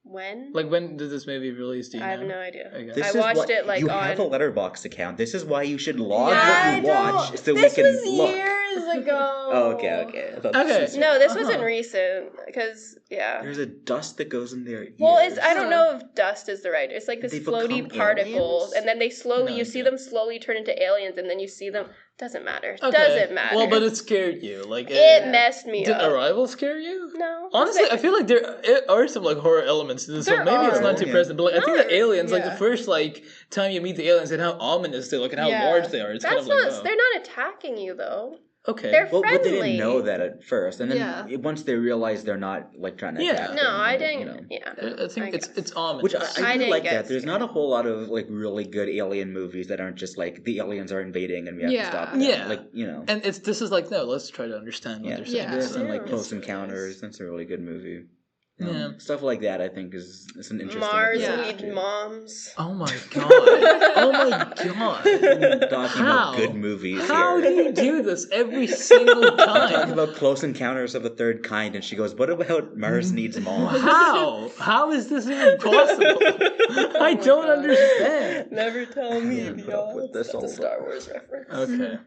When? Like, when did this movie release? Do you I have know? no idea. Okay. This I is watched what, it, like, you on- have a Letterboxd account. This is why you should log I what you watch don't- so this we can was look. years ago. Oh, okay. I thought Okay. this was- No, this Uh-huh. wasn't recent because yeah. There's a dust that goes in their ears. Well, it's I don't know if dust is the right. It's like this They floaty become particles, aliens? and then they slowly No you see idea. them slowly turn into aliens, and then you see them. Doesn't matter. Okay. Doesn't matter. Well, but it scared you. Like, it messed me did up. Arrival scare you? No. Honestly, I feel like there are some like horror elements to this, so There maybe it's are. not too Yeah. present. But like, I think the No. aliens, like the Yeah. first like time you meet the aliens and how ominous they look and how Yeah. large they are, it's That's kind of like, not. oh. They're not attacking you though. Okay. They're Well, but they friendly. didn't know that at first, and then Yeah. once they realize they're not like trying to attack No, them, I then, didn't. Yeah. I think guess. it's ominous. Which I I do didn't like get that. There's scared. not a whole lot of like really good alien movies that aren't just like the aliens are invading and we have to stop them. Yeah. Like, you know. And this is like, no, let's try to understand what Yeah, they're saying. Yeah. this and like Yeah. Close Encounters. That's a really good movie. Yeah. Stuff like that, I think, is an interesting. Mars approach need to- moms. Oh my god. Oh my god. We're talking How? about good movies How do here. you do this every single Talking time? about Close Encounters of the Third Kind, and she goes, "What about Mars Needs Moms?" How? How is this even possible? I don't God. understand. Never tell me, Can't put up with this That's a all Star Wars reference. Okay.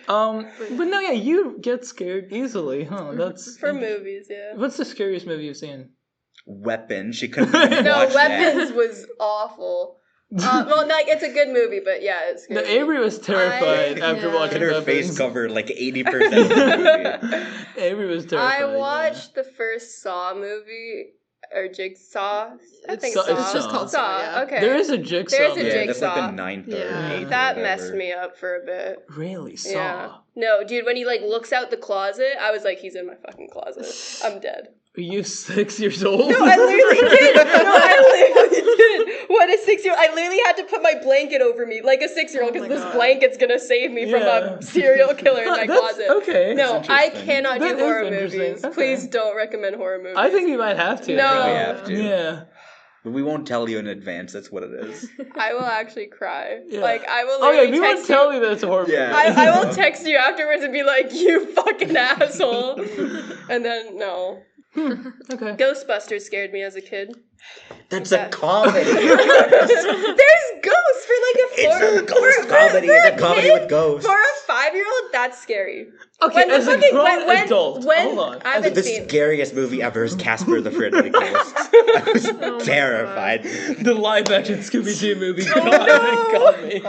But no, yeah, you get scared easily, huh? That's For movies, yeah. What's the scariest movie you've seen? Weapon. She couldn't even No, watch Weapons that. was awful. Well, like it's a good movie, but yeah, it's No, scary. Avery was terrified after Yeah. watching Her Weapons. face covered like 80% of the movie. Avery was terrified. I watched the first Saw movie or Jigsaw. I It's think Saw- Saw. it's just called Saw, yeah. Okay. There is a Jigsaw. There's a movie. Yeah, that's like the Jigsaw. ninth or Yeah. eighth or That whatever. messed me up for a bit. Really? Saw? Yeah. No, dude, when he like looks out the closet, I was like, he's in my fucking closet. I'm dead. Are you 6 years old? No, I literally did. No, I literally did. What a 6-year-old. I literally had to put my blanket over me like a 6-year-old Oh because my this God. blanket's gonna save me from Yeah. a serial killer in my That's closet. okay. No, That's I interesting. cannot That do is horror interesting. movies. Okay. Please don't recommend horror movies. I think we might have to. No. We have to. Yeah. But we won't tell you in advance. That's what it is. I will actually cry. Yeah. Like I will. Oh yeah, literally we won't text you. tell you that it's a horror movie. Yeah. I will text you afterwards and be like, "You fucking asshole," and then no. Okay. Ghostbusters scared me as a kid. That's a comedy. There's ghosts for like a It's a ghost comedy. It's a comedy with ghosts. For a 5-year-old, that's scary. Okay, When the as a fucking- grown when- adult, when- hold on. I haven't The seen. scariest movie ever is Casper the Friendly Ghost. I was my terrified. The live-action Scooby-Doo movie Oh, got me.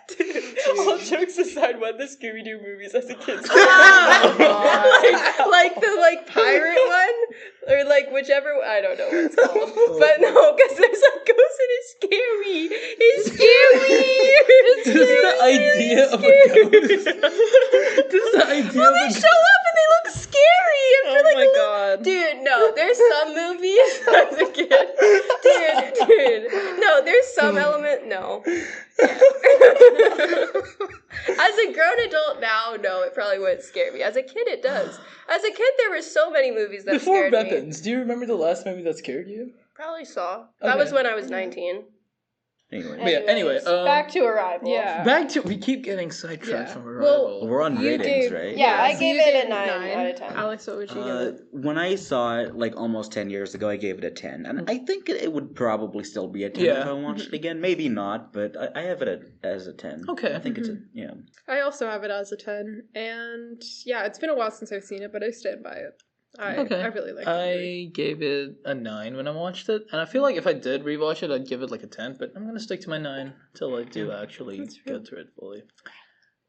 Dude, all jokes aside, when the Scooby-Doo movies as a kid. Oh, like the pirate one, or like whichever. I don't know what it's called, but no, because there's a ghost and it's scary. It's scary. Just the idea of a ghost. Just the idea Well, of they a show up and they look scary. And for Oh like my a little- God. Dude, no, there's some movies as a kid. Dude, no, there's some element. No. As a grown adult now, no, it probably wouldn't scare me. As a kid, it does. As a kid, there were so many movies that Before scared me. Weapons, do you remember the last movie that scared you? Probably Saw. That Okay. was when I was 19. Anyway, But yeah, anyway, back to Arrival. Yeah. back to we keep getting sidetracked Yeah. from Well, Arrival. we're on You ratings, gave- right? Yeah, I So gave you it gave a 9 out of 10. Alex, what would you give it? When I saw it like almost 10 years ago, I gave it a 10. And I think it would probably still be a 10 Yeah. if I watched it again. Maybe not, but I have it as a 10. Okay. I think it's a, yeah. I also have it as a 10, and yeah, it's been a while since I've seen it, but I stand by it. I really like it. I gave it a 9 when I watched it, and I feel like if I did rewatch it, I'd give it like a 10. But I'm gonna stick to my 9 until I do actually That's fair. get through it fully.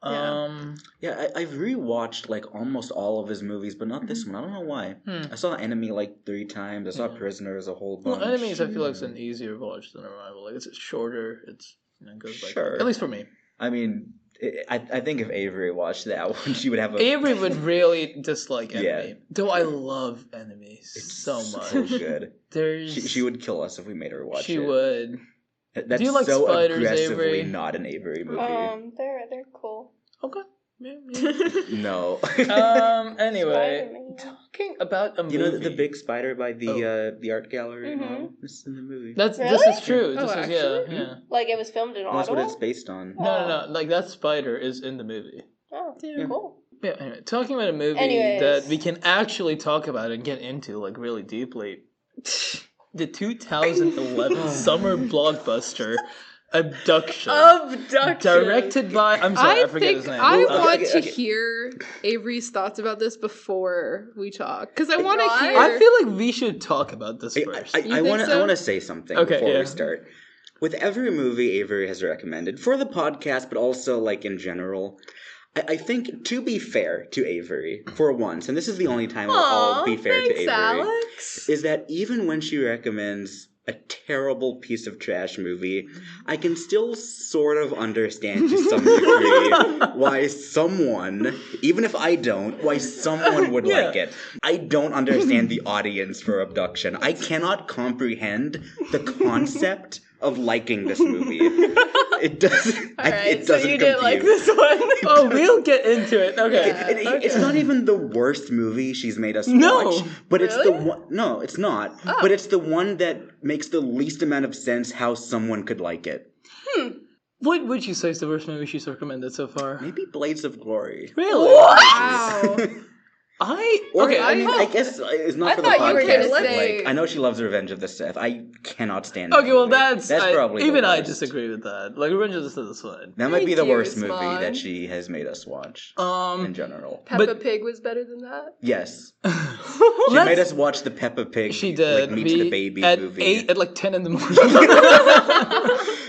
Yeah. Yeah, I've rewatched like almost all of his movies, but not this one. I don't know why. I saw Enemy like 3 times. I saw Yeah. Prisoners a whole bunch. Well, Enemies, I feel like it's an easier watch than Arrival. Like it's shorter. It's goes by Sure. quick. At least for me. I mean, I think if Avery watched that one, she would have a... Avery would really dislike Enemy, Yeah. though I love Enemies It's so much. so good. There's She would kill us if we made her watch she it. would. That's Do you like so spiders, aggressively Avery? not an Avery movie. They're cool. Okay. Yeah. No. Anyway, Spider-Man. talking about a movie. You know the big spider by Oh. the art gallery? Mhm. This is in the movie. This Really? is true. Oh, This is actually? yeah. Like it was filmed in That's what Ottawa? it's based on. No. Like that spider is in the movie. Oh, Yeah. cool. Yeah. Anyway, talking about a movie Anyways. that we can actually talk about and get into like really deeply. The 2011 summer blockbuster Abduction. Directed by I'm sorry, I forget his name. I Well, want okay, to okay. hear Avery's thoughts about this before we talk, because I want Why? to hear. I feel like we should talk about this first. I think want to so? say something Okay, before yeah. we start. With every movie Avery has recommended for the podcast, but also like in general, I think to be fair to Avery for once, and this is the only time I'll be fair to thanks, Avery, Alex. is that even when she recommends a terrible piece of trash movie, I can still sort of understand to some degree why someone, even if I don't, why someone would like it. I don't understand the audience for Abduction. I cannot comprehend the concept of liking this movie. It doesn't. Alright, It doesn't so you didn't like compute. this one. Oh, we'll get into it. Okay. It's not even the worst movie she's made us No. watch, but it's the Really? one. No, it's not. Oh. But it's the one that makes the least amount of sense how someone could like it. What would you say is the worst movie she's recommended so far? Maybe Blades of Glory. Really? Wow. Or, Okay. I mean, I guess it's not I for the thought you were podcast. gonna But say- like, I know she loves Revenge of the Sith. I cannot stand. That Okay, well movie. that's probably the even I worst. disagree with that. Like Revenge of the Sith is fine. That might be the Thank you, worst movie Swan. that she has made us watch in general. Peppa But- Pig was better than that. Yes, she Let's- made us watch the Peppa Pig. She did. Like, Meet the Baby at movie. at like 10 in the morning.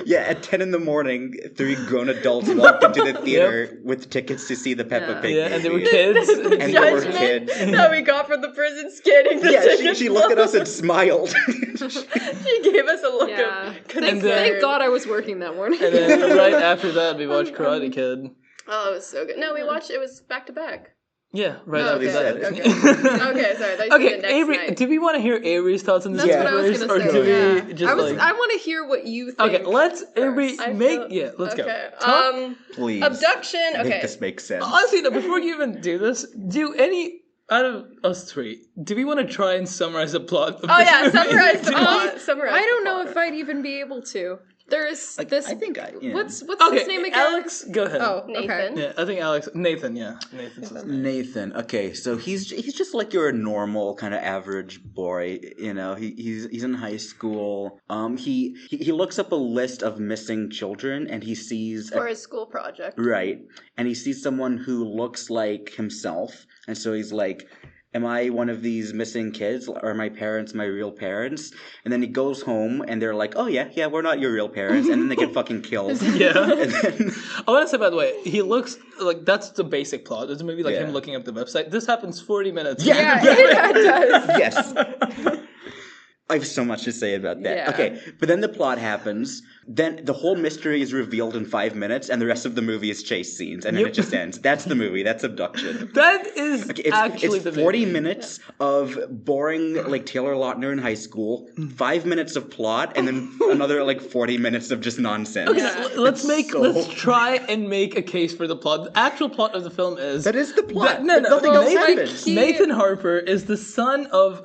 Yeah, at 10 in the morning, 3 grown adults walked into the theater with tickets to see the Peppa Yeah. Pig Yeah, and they were movie. kids. The And they were judgment kids. that we got from the prison scanning the Yeah, tickets. she looked at us and smiled. She gave us a look Yeah. of concern. Thank God I was working that morning. And then right after that, we watched Karate Kid. Oh, it was so good. No, we watched it was back to back. Yeah, right Oh, after okay, that. okay. Okay, sorry. That Okay, the next Avery, night. do we want to hear Avery's thoughts on this That's movie what I was first, gonna or say. do Yeah. we just I want to hear what you think. Okay, let's Avery I make feel- let's okay. go. Talk. Please. Abduction. Make Okay. this make sense. Honestly, no, before you even do this, do any out of us three, do we want to try and summarize the plot? Of Oh this yeah, movie? summarize the plot. Summarize. I don't the know plot. if I'd even be able to. There's Like, this. I think yeah. What's Okay, his name again? Alex, go ahead. Oh, okay. Nathan. Yeah, I think Nathan, yeah. Nathan's his name. Nathan. Okay, so he's just like your normal kind of average boy. You know, he's in high school. He looks up a list of missing children, and he sees For his school project. right, and he sees someone who looks like himself, and so he's like, am I one of these missing kids? Are my parents my real parents? And then he goes home and they're like, oh yeah, we're not your real parents. And then they get fucking killed. Yeah. And then, I want to say, by the way, he looks like that's the basic plot. It's a movie like Yeah. him looking up the website. This happens 40 minutes. Yeah. Yeah, it does. yes. I have so much to say about that. Yeah. Okay, but then the plot happens. Then the whole mystery is revealed in 5 minutes, and the rest of the movie is chase scenes, and then Yep. it just ends. That's the movie. That's Abduction. That is Okay, actually it's the 40 movie. minutes of boring, like, Taylor Lautner in high school, 5 minutes of plot, and then another, like, 40 minutes of just nonsense. Okay, Yeah. let's so- let's try and make a case for the plot. The actual plot of the film is That is the plot. No, Nothing well, else like, happens. he- Nathan Harper is the son of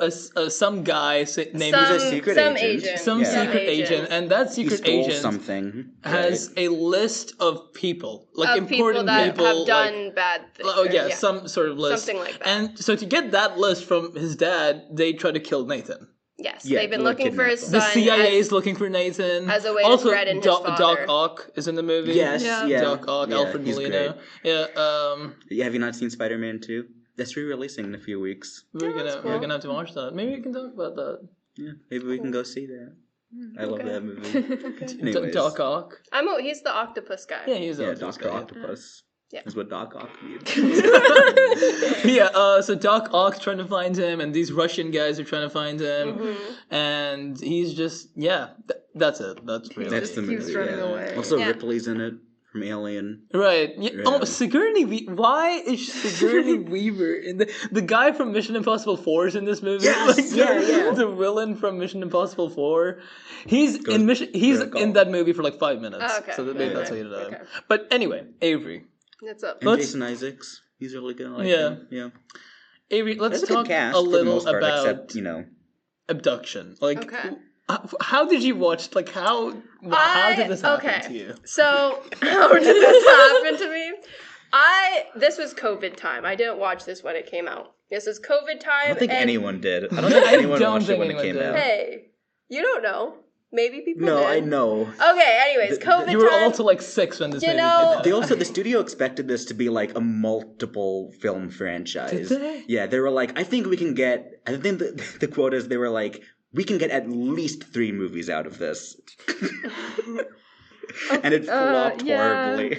some guy named He's a secret some agent. some Yeah. secret agent, and that He secret stole agent something. has right? a list of people, like Of people important that people, have done bad things. oh or- yeah, some sort of list, Something like that. And so to get that list from his dad, they try to kill Nathan. Yes, Yeah, they've been like looking for his kidnap son. The CIA as- is looking for Nathan as a way to also, threaten his Doc father. Ock is in the movie. Yes, Yeah. yeah. Doc Ock, Yeah, Alfred he's Molina. Yeah, Yeah, have you not seen Spider-Man 2? That's re-releasing in a few weeks. we're that's we're cool. gonna have to watch that. Maybe we can talk about that. Yeah, maybe we can go see that. I love Okay. that movie. Anyways. Doc Ock. He's the octopus guy. Yeah, he's Yeah, a Dr. Octopus. Yeah. Is what Doc Ock means. Yeah, so Doc Ock's trying to find him, and these Russian guys are trying to find him, Mm-hmm. and he's just that's it. That's really That's the keeps movie. running yeah. away. Also, Yeah. Ripley's in it from Alien. right. Yeah. Yeah. Oh, Sigourney why is Sigourney Weaver in the guy from Mission Impossible 4 is in this movie? Yes, yeah. The villain from Mission Impossible 4. He's Goes in Mission. He's very in cool. that movie for like 5 minutes. Oh, okay. So maybe that's how Okay. you know. Okay. But anyway, Avery. What's up? And Let's- Jason Isaacs. He's really good. I like Yeah. him. Yeah. Avery, let's That's a good talk cast a for the little most part, about except, Abduction. Like, Okay. how did you watch? Like, how did this happen to you? So how did this happen to me? This was COVID time. I didn't watch this when it came out. This is COVID time. I don't think and- anyone did. I don't think anyone don't watched it think when it anyone came did. out. Hey, you don't know. Maybe people No, did. I know. Okay, anyways, COVID You were time. also like 6 when this You movie know- came out. The studio expected this to be like a multiple film franchise. Did they? Yeah, they were like, I think the quote is they were like, we can get at least 3 movies out of this. And it flopped yeah. horribly.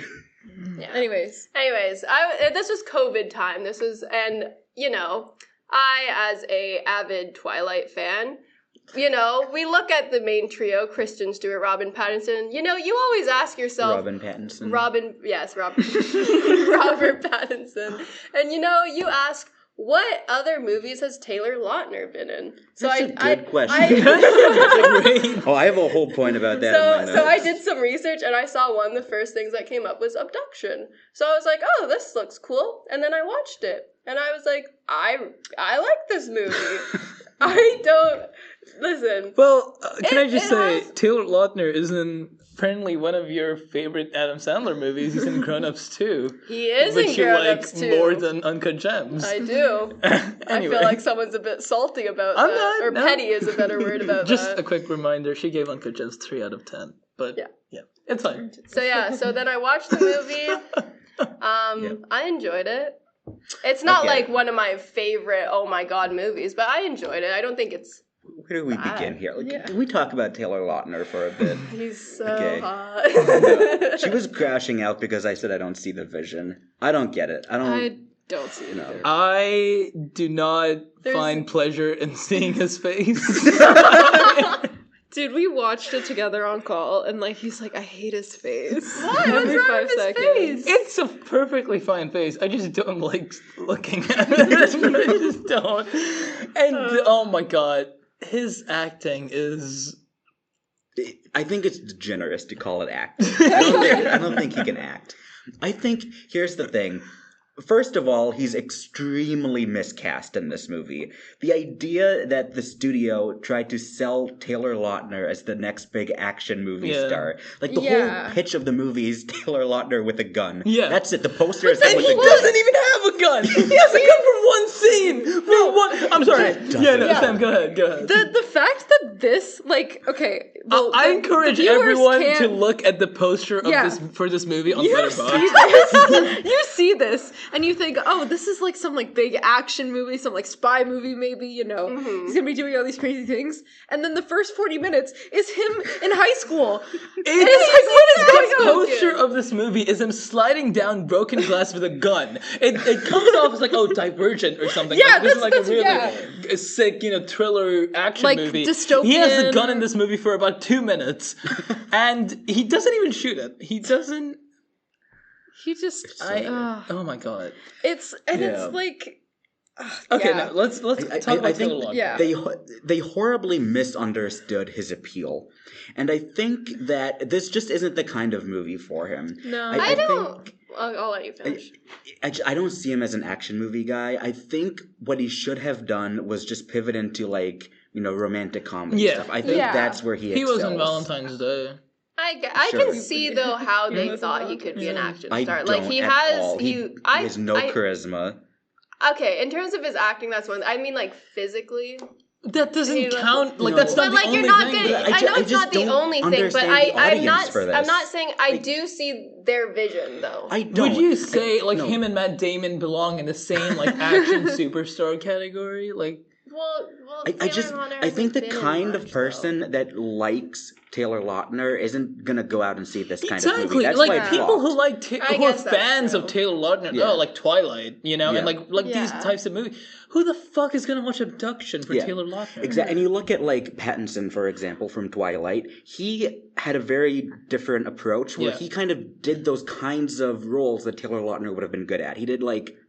Yeah. Anyways. This was COVID time. I, as a avid Twilight fan, you know, we look at the main trio, Kristen Stewart, Robin Pattinson. You know, you always ask yourself... Robert Pattinson. Robert Pattinson. And, you know, you ask, what other movies has Taylor Lautner been in? So That's a good question. I have a whole point about that. So I did some research, and I saw one of the first things that came up was Abduction. So I was like, oh, this looks cool. And then I watched it. And I was like, I like this movie. I don't... Listen. Well, can I just say, Taylor Lautner is in apparently one of your favorite Adam Sandler movies. He's in Grown Ups 2. He is in Grown Ups 2. Which you like more than Uncut Gems. I do. Anyway. I feel like someone's a bit salty about that. Petty is a better word about just that. Just a quick reminder, she gave Uncut Gems 3 out of 10. But yeah, it's fine. So then I watched the movie. I enjoyed it. It's not like one of my favorite, oh my god, movies, but I enjoyed it. I don't think it's... Where do we begin here? Can we talk about Taylor Lautner for a bit? He's so hot. She was crashing out because I said I don't see the vision. I don't get it. I don't see it either. I do not find pleasure in seeing his face. Dude, we watched it together on call, and he's like, I hate his face. What? Every What's wrong 5 with his seconds. face? It's a perfectly fine face. I just don't like looking at it. I just don't. And oh my god, his acting is... I think it's generous to call it acting. I don't think he can act. I think, here's the thing. First of all, he's extremely miscast in this movie. The idea that the studio tried to sell Taylor Lautner as the next big action movie star. The whole pitch of the movie is Taylor Lautner with a gun. Yeah. That's it. The poster is him with a gun. He doesn't even have a gun! He has a gun for one scene! For one... I'm sorry. Sam, go ahead. The fact that this, I encourage everyone to look at the poster of this movie on Letterboxd. You see this, and you think, oh, this is some big action movie, some spy movie maybe, He's gonna be doing all these crazy things. And then the first 40 minutes is him in high school. What is the poster of this movie is him sliding down broken glass with a gun. It comes off as Divergent or something. Yeah, this is a really sick, thriller action movie. Dystopian. He has the gun in this movie for about 2 minutes. And he doesn't even shoot it. He doesn't... He just... oh my god. It's okay, now let's talk about Taylor Lautner. Yeah. They horribly misunderstood his appeal. And I think that this just isn't the kind of movie for him. No. I don't... I'll let you finish. I don't see him as an action movie guy. I think what he should have done was just pivot into romantic comedy stuff. I think that's where he excels. He was on Valentine's Day. I can see though how they thought he could be an action star. He has no charisma. Okay, in terms of his acting, that's one. I mean, physically. That doesn't count. That's not the only you're not thing. Gonna, I know it's not the only thing, but I'm not saying I do see their vision though. I don't. Would you say him and Matt Damon belong in the same action superstar category? Well, I think the kind of person that likes Taylor Lautner isn't gonna go out and see this kind of movie. That's why people who who are fans of Taylor Lautner, like Twilight, and these types of movies. Who the fuck is gonna watch Abduction for Taylor Lautner? Exactly. And you look at Pattinson, for example, from Twilight. He had a very different approach where he kind of did those kinds of roles that Taylor Lautner would have been good at. He did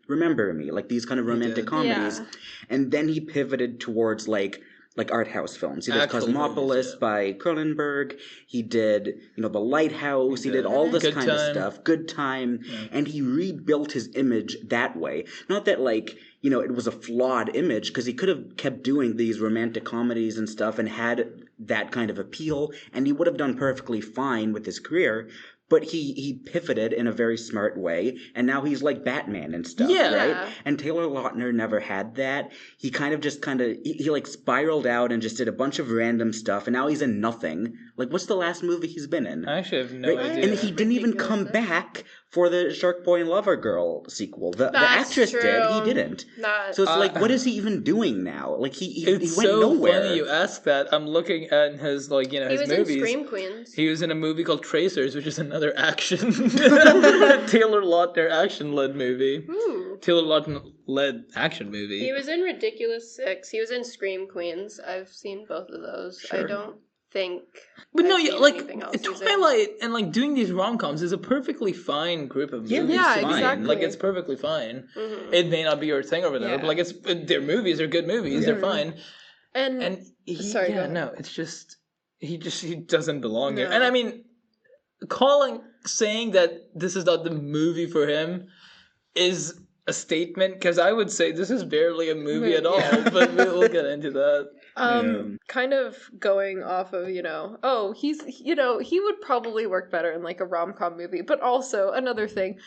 Remember Me, these kind of romantic comedies. Yeah. And then he pivoted towards art house films. He did Cosmopolis by Cronenberg. He did, The Lighthouse. He did all this kind of stuff. Good Time. Yeah. And he rebuilt his image that way. Not that it was a flawed image, because he could have kept doing these romantic comedies and stuff and had that kind of appeal, and he would have done perfectly fine with his career. But he pivoted in a very smart way, and now he's like Batman and stuff, right? And Taylor Lautner never had that. He he spiraled out and just did a bunch of random stuff, and now he's in nothing. What's the last movie he's been in? I actually have no idea. And he didn't even come back for the Shark Boy and Lover Girl sequel. The actress did, he didn't. So it's what is he even doing now? He went nowhere. It's so funny you ask that. I'm looking at his his movies. He was in Scream Queens. He was in a movie called Tracers, which is another action Taylor Lautner action-led movie. Ooh. Taylor Lautner-led action movie. He was in Ridiculous 6. He was in Scream Queens. I've seen both of those. Sure. I don't think. But no, I've seen like anything else he's in. Twilight and like doing these rom-coms is a perfectly fine group of movies. Yeah, to be in. exactly. Like it's perfectly fine. Mhm. It may not be your thing or whatever, Yeah. but like their movies are good movies. They're fine. And sorry, go ahead. no, it's just he doesn't belong here. No. And I mean, saying that this is not the movie for him is a statement, because I would say this is barely a movie at all. Yeah. But we'll get into that. Kind of going off of, he would probably work better in like a rom-com movie, but also another thing,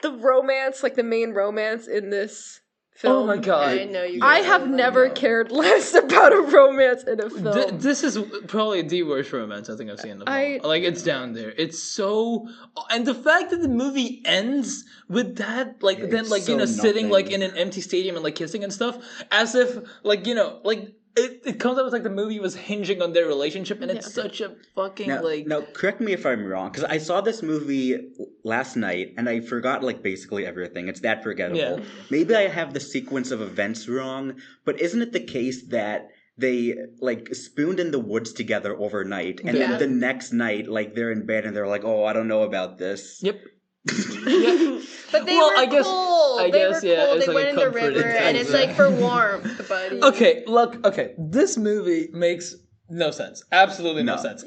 the romance, like the main romance in this film. Oh my god. I know you. I have never cared less about a romance in a film. This is probably the worst romance I think I've seen in the film. Like, it's down there. It's so... And the fact that the movie ends with that, like, then, like, so sitting, nothing. like, in an empty stadium and, like, kissing and stuff, as if, like, like... It comes out as like the movie was hinging on their relationship, and it's such a fucking Now, correct me if I'm wrong, because I saw this movie last night and I forgot like basically everything. It's that forgettable. Yeah. Maybe I have the sequence of events wrong, but isn't it the case that they like spooned in the woods together overnight, and then the next night, like they're in bed and they're like, "Oh, I don't know about this." Yep. But they Well, were I guess- cold. I they guess, were yeah, cold. it's They like went a in the comforting river, and thing. it's like for warmth, buddy. Okay, look, this movie makes no sense. Absolutely no sense.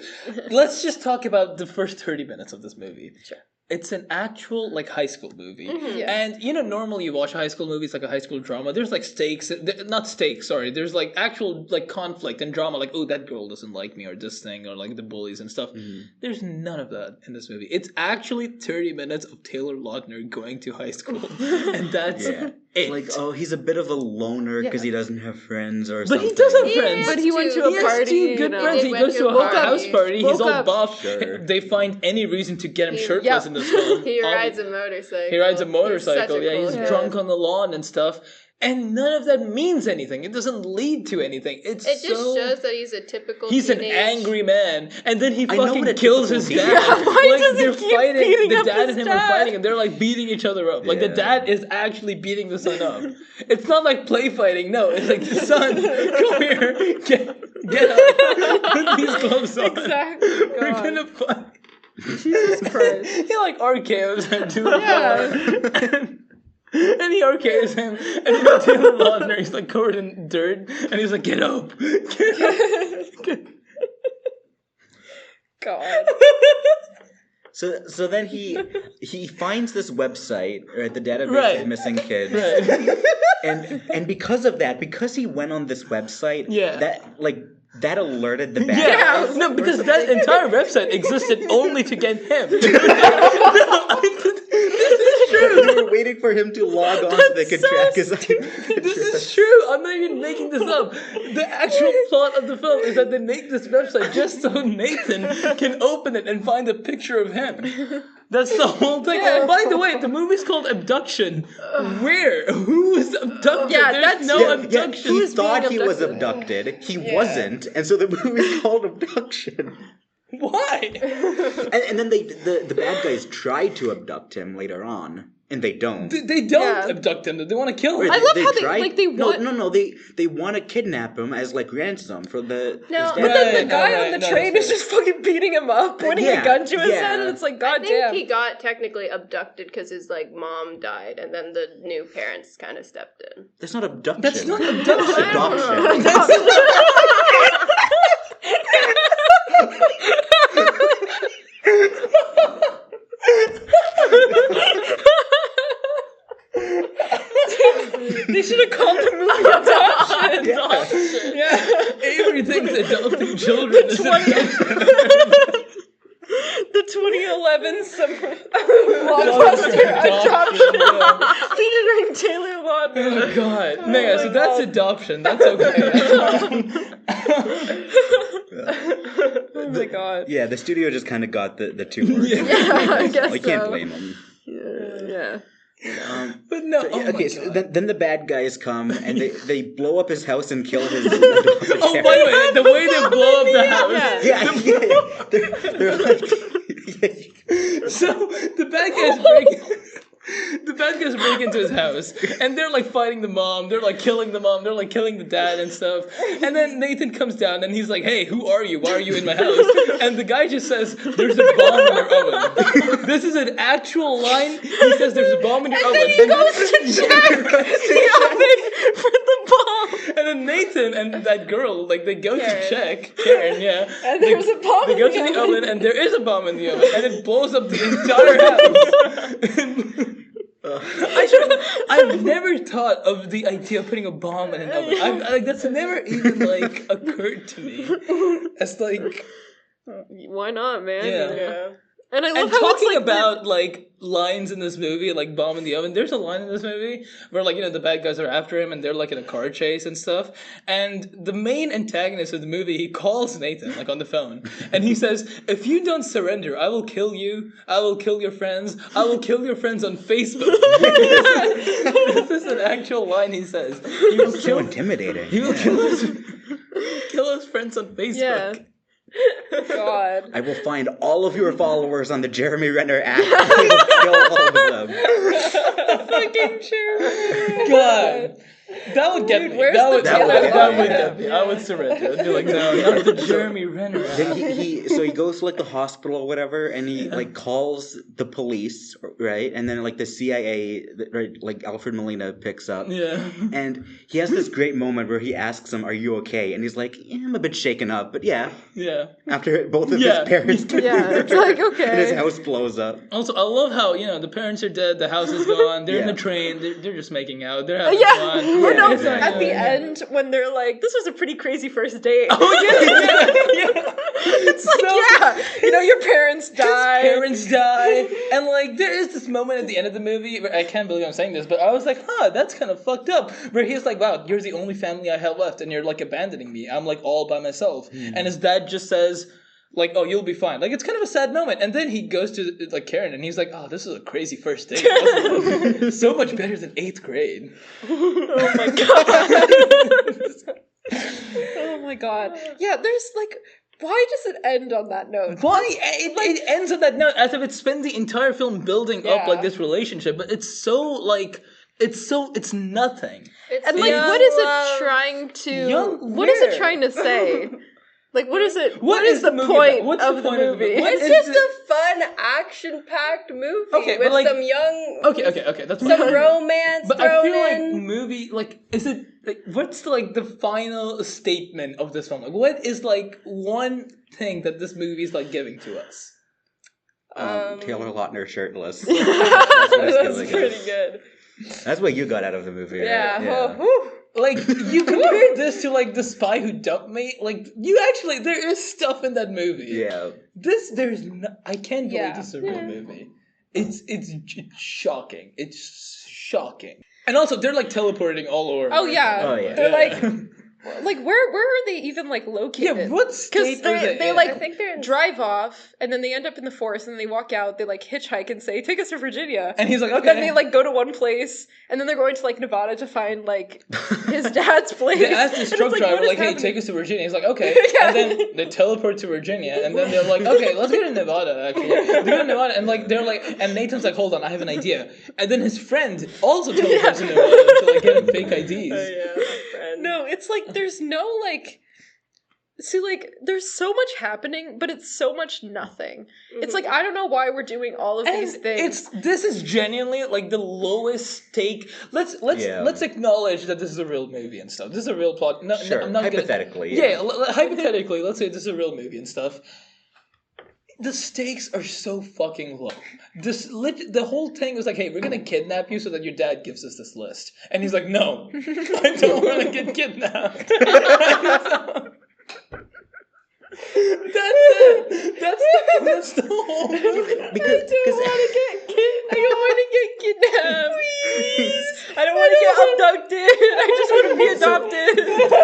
Let's just talk about the first 30 minutes of this movie. Sure. It's an actual, like, high school movie. Mhm. Yes. And, normally you watch high school movies, like a high school drama. There's, like, stakes. Not stakes, sorry. There's, like, actual, like, conflict and drama. Like, oh, that girl doesn't like me, or this thing, or, like, the bullies and stuff. Mhm. There's none of that in this movie. It's actually 30 minutes of Taylor Lautner going to high school. And that's it. Like, oh, he's a bit of a loner because he doesn't have friends or But something. he does have He friends. is But he went to too. a He has party. two good friends. He He went goes to to a a house party. party. He's Woke all up. buff. Sure. They find any reason to get him He- shirtless in this film. He rides a motorcycle. He rides a He's motorcycle. such a Yeah, cool he's kid. drunk on the lawn and stuff. And none of that means anything. It doesn't lead to anything. It's It just so... shows that he's a typical. He's an teenage- angry man, and then he I know fucking what a kills typical his teenager dad. is. Why Like, does he they're keep fighting. beating The up dad his and him are dad? fighting, and they're like beating each other up. Like the Yeah. dad is actually beating the son up. It's not like play fighting. No, it's like, son, come here, get up, put these gloves on. Exactly. We're God. gonna fight. Jesus Christ. He like RKO's him too. Yeah. And he RKO's him, and then Taylor Lautner, he's like covered in dirt, and he's like, get up. Get up. God. So then he finds this website, right, the database Right. of missing kids. Right. And because of that, because he went on this website, that alerted the bad Yeah, guys. no, because that entire website existed only to get him. No, this is true. They were waiting for him to log on so they could track his IP This is true. I'm not even making this up. The actual plot of the film is that they make this website just so Nathan can open it and find a picture of him. That's the whole thing. Yeah. And by the way, the movie's called Abduction. Where? Who was abducted? Yeah, There's that's- no Yeah, abduction. he Who's thought being he was abducted? abducted. He wasn't, and so the movie's called Abduction. Why? And then the bad guys tried to abduct him later on, and they don't. They don't Yeah. abduct him. They want to kill him. Wait, I love how tried? they want. No, they want to kidnap him as like ransom for the. No, his but But dad. then the Right, guy no, on the no, train that's is just fucking beating him up, pointing a gun to his Yeah. head, and it's like, I God think damn. he got technically abducted because his like mom died, and then the new parents kind of stepped in. That's not abduction. That's not That's abduction. adoption. They should have called the movie Adoption. Yeah, Avery thinks adopting children is adoption. The 2011 summer blockbuster Adoption, Adoption, featuring Taylor Lautner. Oh god. Oh No, yeah, my so that's God. adoption. That's okay. Oh my God. Yeah, the studio just kind of got the two words. Yeah, I guess I can't so. blame them. Yeah. But no, Then the bad guys come and they blow up his house and kill his. Oh, by the way, the way they blow up the house. Yeah. They're like. So the bad guys break. The bad guys break into his house, and they're like fighting the mom, they're like killing the mom, they're like killing the dad and stuff. And then Nathan comes down and he's like, "Hey, who are you? Why are you in my house?" And the guy just says, "There's a bomb in your oven." This is an actual line. He says, "There's a bomb in your oven." Then he goes to check the oven for the bomb. And then Nathan and that girl, like, they go to check. Karen, yeah. And there's a bomb They in go the to the oven. oven, and there is a bomb in the oven, and it blows up the entire house. I've never thought of the idea of putting a bomb in an oven. That's never even, like, occurred to me. It's like... Why not, man? Yeah. And I love And how talking it's like about, like, lines in this movie, like bomb in the oven, there's a line in this movie where, like, you know, the bad guys are after him and they're, like, in a car chase and stuff. And the main antagonist of the movie, he calls Nathan, like, on the phone. And he says, "If you don't surrender, I will kill you. I will kill your friends. I will kill your friends on Facebook." This is an actual line he says. He will So intimidating. He will kill his friends on Facebook. Yeah. God. I will find all of your followers on the Jeremy Renner app. I will kill all of them. Fucking Jeremy. God. That would get me. where's That the would Taylor get me. I would surrender. I'd be like, no, not the Jeremy Renner. Then he goes to like the hospital or whatever, and he like calls the police, right? And then like the CIA, right, like Alfred Molina picks up. Yeah. And he has this great moment where he asks him, "Are you okay?" And he's like, "Yeah, I'm a bit shaken up, but yeah." Yeah. After both of Yeah. his parents get Yeah, murdered, it's like, okay. and his house blows up. Also, I love how, you know, the parents are dead, the house is gone, they're in Yeah. the train, they're just making out, they're having Yeah. fun. Or no, It's like, at the yeah. end when they're like, "This was a pretty crazy first date." Oh, yeah. It's like, So- yeah, you know, your parents die. His parents die, and like there is this moment at the end of the movie where I can't believe I'm saying this, but I was like, that's kind of fucked up. Where he's like, "Wow, you're the only family I have left, and you're like abandoning me. I'm like all by myself." And his dad just says, like, "Oh, you'll be fine." Like, it's kind of a sad moment, and then he goes to like Karen, and he's like, "Oh, this is a crazy first date. Wasn't it? So much better than 8th grade." Oh my god. Oh my god. Yeah, there's like, why does it end on that note? Why? It ends on that note as if it spent the entire film building up Yeah. like this relationship, but it's so like it's nothing. It's And like, young what is love. it trying to? Young what is it where? trying to say? Like, what is it? What is is the the movie point about? What's of the the point of the movie? movie? What It's is just it- a fun, action-packed movie Okay, but with like- some young, Okay, that's some fine. romance But thrown I feel like in. movie like is it like what's like the final statement of this film? Like what is like one thing that this movie is like giving to us? Taylor Lautner shirtless. That's what it's That's feeling pretty like. good. That's what you got out of the movie, right? Yeah. Oh, Like you compare this to like The Spy Who Dumped Me. Like you actually there is stuff in that movie. Yeah. I can't believe Yeah. this is a real movie. It's shocking. It's shocking. And also they're like teleporting all over. Oh yeah. Oh, yeah. They're Yeah. like where are they even like located? Yeah, what state they- are they they, in? like, I think they're in drive off, and then they end up in the forest, and they walk out. They like hitchhike and say, "Take us to Virginia." And he's like, Then okay. they like go to one place, and then they're going to like Nevada to find like his dad's place. They asked this And truck it's driver, what is like, "Hey, happening? take us to Virginia." He's like, "Okay." Yeah. And then they teleport to Virginia, and then they're like, "Okay, let's go to Nevada." Actually, they go to Nevada, and like they're like, and Nathan's like, "Hold on, I have an idea." And then his friend also teleports to Nevada to like get him fake IDs. Oh, yeah, my friend. No, it's like there's no like. See, like, there's so much happening, but it's so much nothing. It's like, I don't know why we're doing all of these And things. this is genuinely like the lowest stake. Let's acknowledge that this is a real movie and stuff. This is a real plot. No, Sure. I'm not Hypothetically. hypothetically, let's say this is a real movie and stuff. The stakes are so fucking low. The whole thing was like, "Hey, we're gonna kidnap you so that your dad gives us this list," and he's like, "No, I don't want to get kidnapped." That's it. That's the whole movie. Because I don't want to get kidnapped. Please. I don't want to get abducted. I just want to be adopted.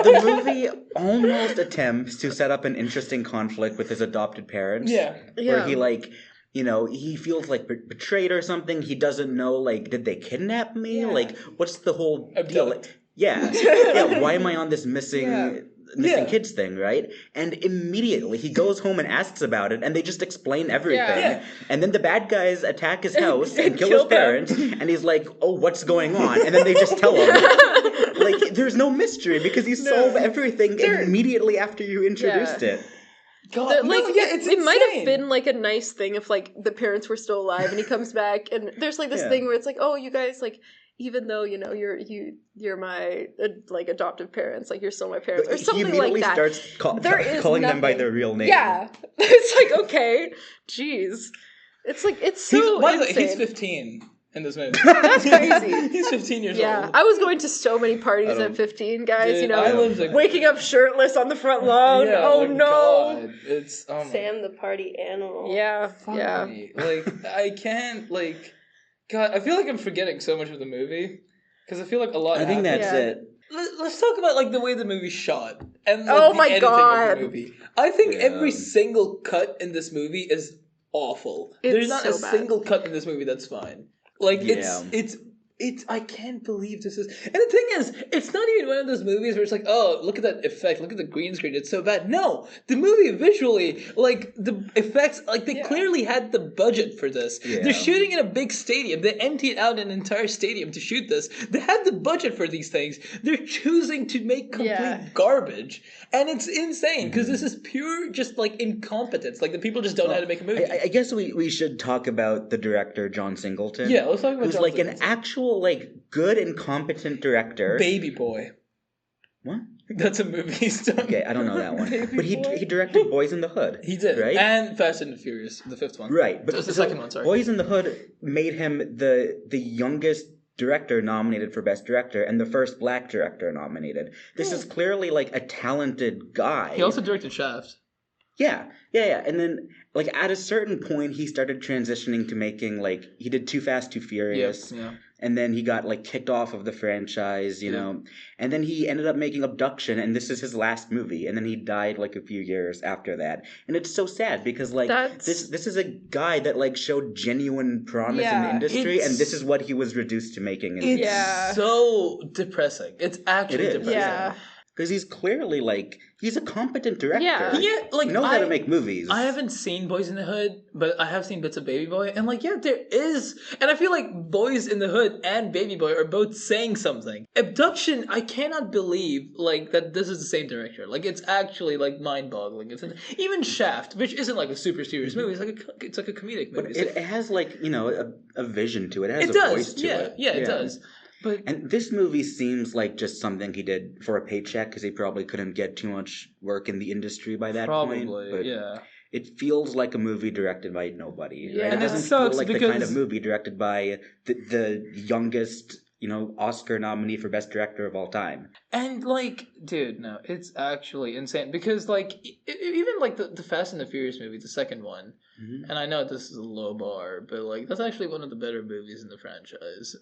the movie almost attempts to set up an interesting conflict with his adopted parents. Yeah. Where he like, you know, he feels like betrayed or something. He doesn't know, like, did they kidnap me? Yeah. Like, what's the whole deal? Abduct. Like, yeah. Why am I on this missing missing kids thing, right? And immediately he goes home and asks about it, and they just explain everything. Yeah. And then the bad guys attack his house and kill kill his parents, and he's like, "Oh, what's going on?" And then they just tell him. Like, there's no mystery because you solve everything immediately after you introduced it. God, It might have been like a nice thing if like the parents were still alive and he comes back and there's like this thing where it's like, oh, you guys like, even though you know you're my like adoptive parents, like you're still my parents, or something like that. He immediately starts calling them by their real name. Yeah, it's like, okay, jeez, it's like it's so. By the way, he's 15 in this movie. That's crazy. He's 15 years old. Yeah, I was going to so many parties at 15, guys. Dude, you know, waking up shirtless on the front lawn. Yeah, oh no, God. It's Sam the party animal. Yeah, yeah. Like I can't like. God, I feel like I'm forgetting so much of the movie because I feel like a lot. I think that's it. Let's talk about like the way the movie's shot and like, oh the my editing God. of the movie. I think every single cut in this movie is awful. There's not so a bad. single cut in this movie that's fine. Like it's I can't believe this is. And the thing is, it's not even one of those movies where it's like, oh, look at that effect, look at the green screen, it's so bad. No, the movie visually, like the effects, like they clearly had the budget for this. Yeah. They're shooting in a big stadium. They emptied out an entire stadium to shoot this. They had the budget for these things. They're choosing to make complete garbage, and it's insane because this is pure just like incompetence. Like the people just don't know how to make a movie. I guess we should talk about the director John Singleton. Yeah, let's talk about who's John like Singleton. An actual like good and competent director. Baby Boy. What? That's a movie he's done. Okay, I don't know that one. But he directed Boys in the Hood. He did, right? And Fast and the Furious, the fifth one. Right, but the second one. Sorry. Boys in the Hood made him the youngest director nominated for Best Director and the first black director nominated. This is clearly like a talented guy. He also directed Shaft. Yeah. And then, like, at a certain point, he started transitioning to making, like, he did Too Fast, Too Furious. Yeah. And then he got, like, kicked off of the franchise, you know. And then he ended up making Abduction, and this is his last movie. And then he died, like, a few years after that. And it's so sad because, like, this is a guy that, like, showed genuine promise in the industry, and this is what he was reduced to making. It's so depressing. It's actually depressing. Yeah. Because he's clearly, like, he's a competent director. Yeah, like, he knows how to make movies. I haven't seen Boys in the Hood, but I have seen bits of Baby Boy. And, like, there is... And I feel like Boys in the Hood and Baby Boy are both saying something. Abduction, I cannot believe, like, that this is the same director. Like, it's actually, like, mind-boggling. Even Shaft, which isn't, like, a super serious movie. It's like a comedic movie. But it has, like, you know, a vision to it. It has a voice to it. Yeah, it does. And this movie seems like just something he did for a paycheck because he probably couldn't get too much work in the industry by that point. But it feels like a movie directed by nobody. Yeah, right? and it doesn't feel like the kind of movie directed by the youngest, you know, Oscar nominee for Best Director of all time. And, like, dude, no, it's actually insane because, like, even, like, the Fast and the Furious movie, the second one, and I know this is a low bar, but, like, that's actually one of the better movies in the franchise.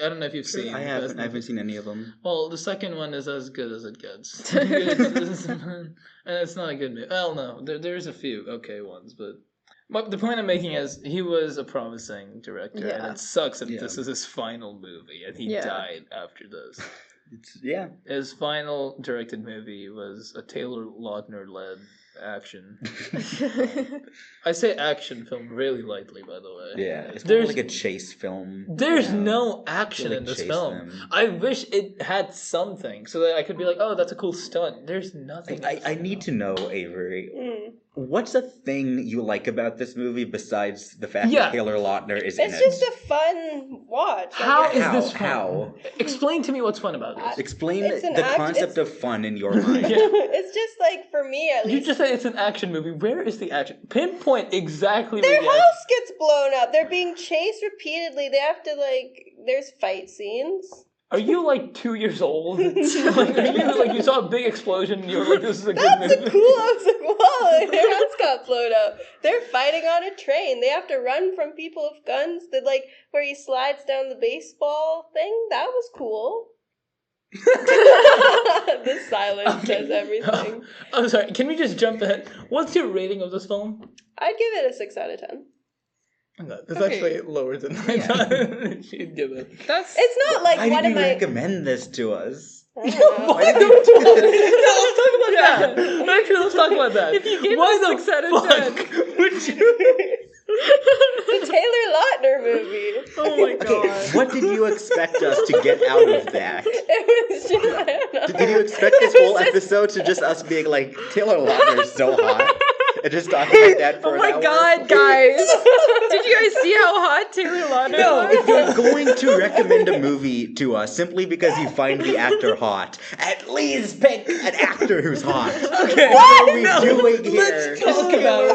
I don't know if you've seen. I haven't seen any of them. Well, the second one is as good as it gets. And it's not a good movie. Well, no, there's a few okay ones, but the point I'm making is he was a promising director, and it sucks that this is his final movie, and he died after this. His final directed movie was a Taylor Lautner-led action. I say action film really lightly, by the way. Yeah, it's more like a chase film. There's no action in this film. I wish it had something so that I could be like, oh, that's a cool stunt. There's nothing. I need to know, Avery. What's a thing you like about this movie besides the fact that Taylor Lautner is in it? It's just a fun watch. How is this fun? How? Explain to me what's fun about this. Explain the concept of fun in your mind. It's just like, for me at least. You just said it's an action movie. Where is the action? Pinpoint exactly their where the house gets blown up. They're being chased repeatedly. They have to, like, there's fight scenes. Are you like 2 years old? Like, you saw a big explosion and you were like, this is a good movie? That's cool. I was like, whoa, their house got blown up. They're fighting on a train. They have to run from people with guns. Where he slides down the baseball thing. That was cool. The silence says everything. I'm sorry, can we just jump ahead? What's your rating of this film? I'd give it a 6 out of 10. It's actually lower than I thought she'd give it. It's not like Why one did of you my... recommend this to us? I don't know. Why did you do No, this? let's talk about that. Actually, let's talk about that. If you gave Why it a the 6 out of 10. fuck would you? The Taylor Lautner movie. Oh my god. Okay, what did you expect us to get out of that? It was just, I don't know. Did you expect this whole episode to just us being like, Taylor Lautner is so hot? And just talking about that for Oh an my hour? god, guys! Did you guys see how hot Taylor Lautner No, was? If you're going to recommend a movie to us simply because you find the actor hot, at least pick an actor who's hot. Okay, What are we no, doing here? let's talk about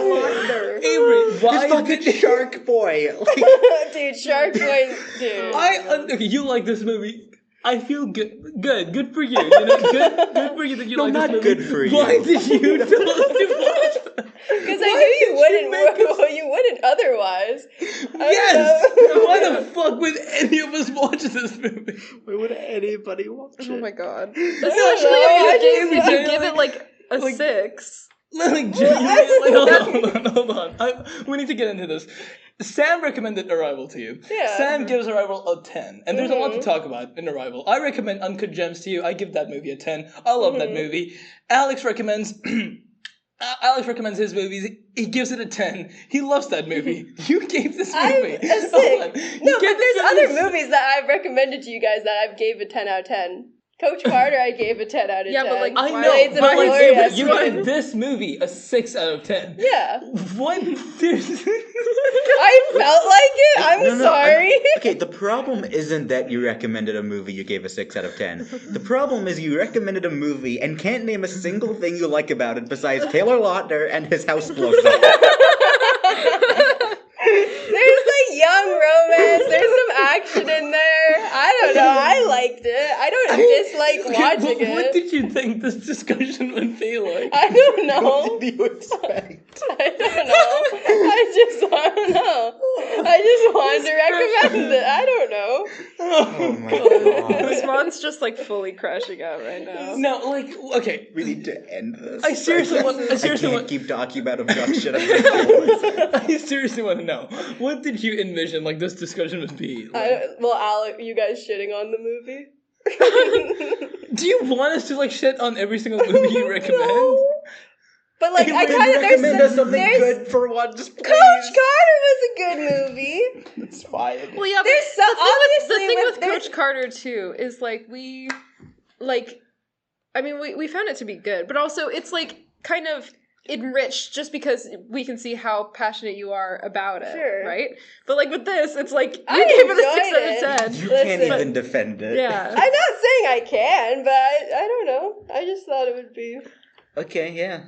Avery. Why This fucking did Shark Boy. Like, Dude, Shark Boy, dude. okay, you like this movie? I feel good. Good for you. You know, good for you that you No, like not this movie. good for you. Why did you tell us to watch that? Because I knew you wouldn't. Well, you wouldn't otherwise. Yes. I Why the fuck would any of us watch this movie? why would anybody watch it? Oh my god. don't Especially know, I if you just- gave, give it like a like- 6. Like, genuinely, hold on. We need to get into this. Sam recommended Arrival to you. Yeah. Sam gives Arrival a 10. And there's a lot to Mhm. talk about in Arrival. I recommend Uncut Gems to you. I give that movie a 10. I love that movie. Alex recommends... Alex recommends his movies. He gives it a 10. He loves that movie. You gave this I'm movie. a Hold 6. on. You No, gave but this there's other movie- movies that I've recommended to you guys that I've gave a 10 out of 10. Coach Carter, I gave a 10 out of 10. Yeah, but, like, I Why- know, Blades of but like, Glory, Avery, you yes, gave this movie a 6 out of 10. Yeah. What? There's... I felt like it. I'm sorry. Okay, the problem isn't that you recommended a movie you gave a 6 out of 10. The problem is you recommended a movie and can't name a single thing you like about it besides Taylor Lautner and his house blows up. There's like young romance. There's some action in there. I don't know. I liked it. I don't dislike watching What it. did you think this discussion would be like? I don't know. What did you expect? I don't know. I don't know. I just wanted to recommend it. I don't know. Oh my god. Swan's just like fully crashing out right now. No, like, okay. We need to end this. I seriously want- I seriously can't want- keep talking about abduction. I'm gonna kill myself. I seriously want to know, what did you envision like this discussion would be? Like, Well, Alec, you guys shitting on the movie? do you want us to like shit on every single movie you recommend? No. But like, I Avery, kind of recommend us something there's good for once, please. Coach Carter was a good movie. It's fine. Well, yeah, but There's so- the obviously thing with- with there's- Coach Carter too is like we found it to be good, but also it's like kind of enriched just because we can see how passionate you are about it, Sure. right? But like with this, it's like you I gave it a enjoyed 6 out of 10. You Listen. can't even defend it. Yeah. I'm not saying I can, but I don't know. I just thought it would be. Okay, yeah.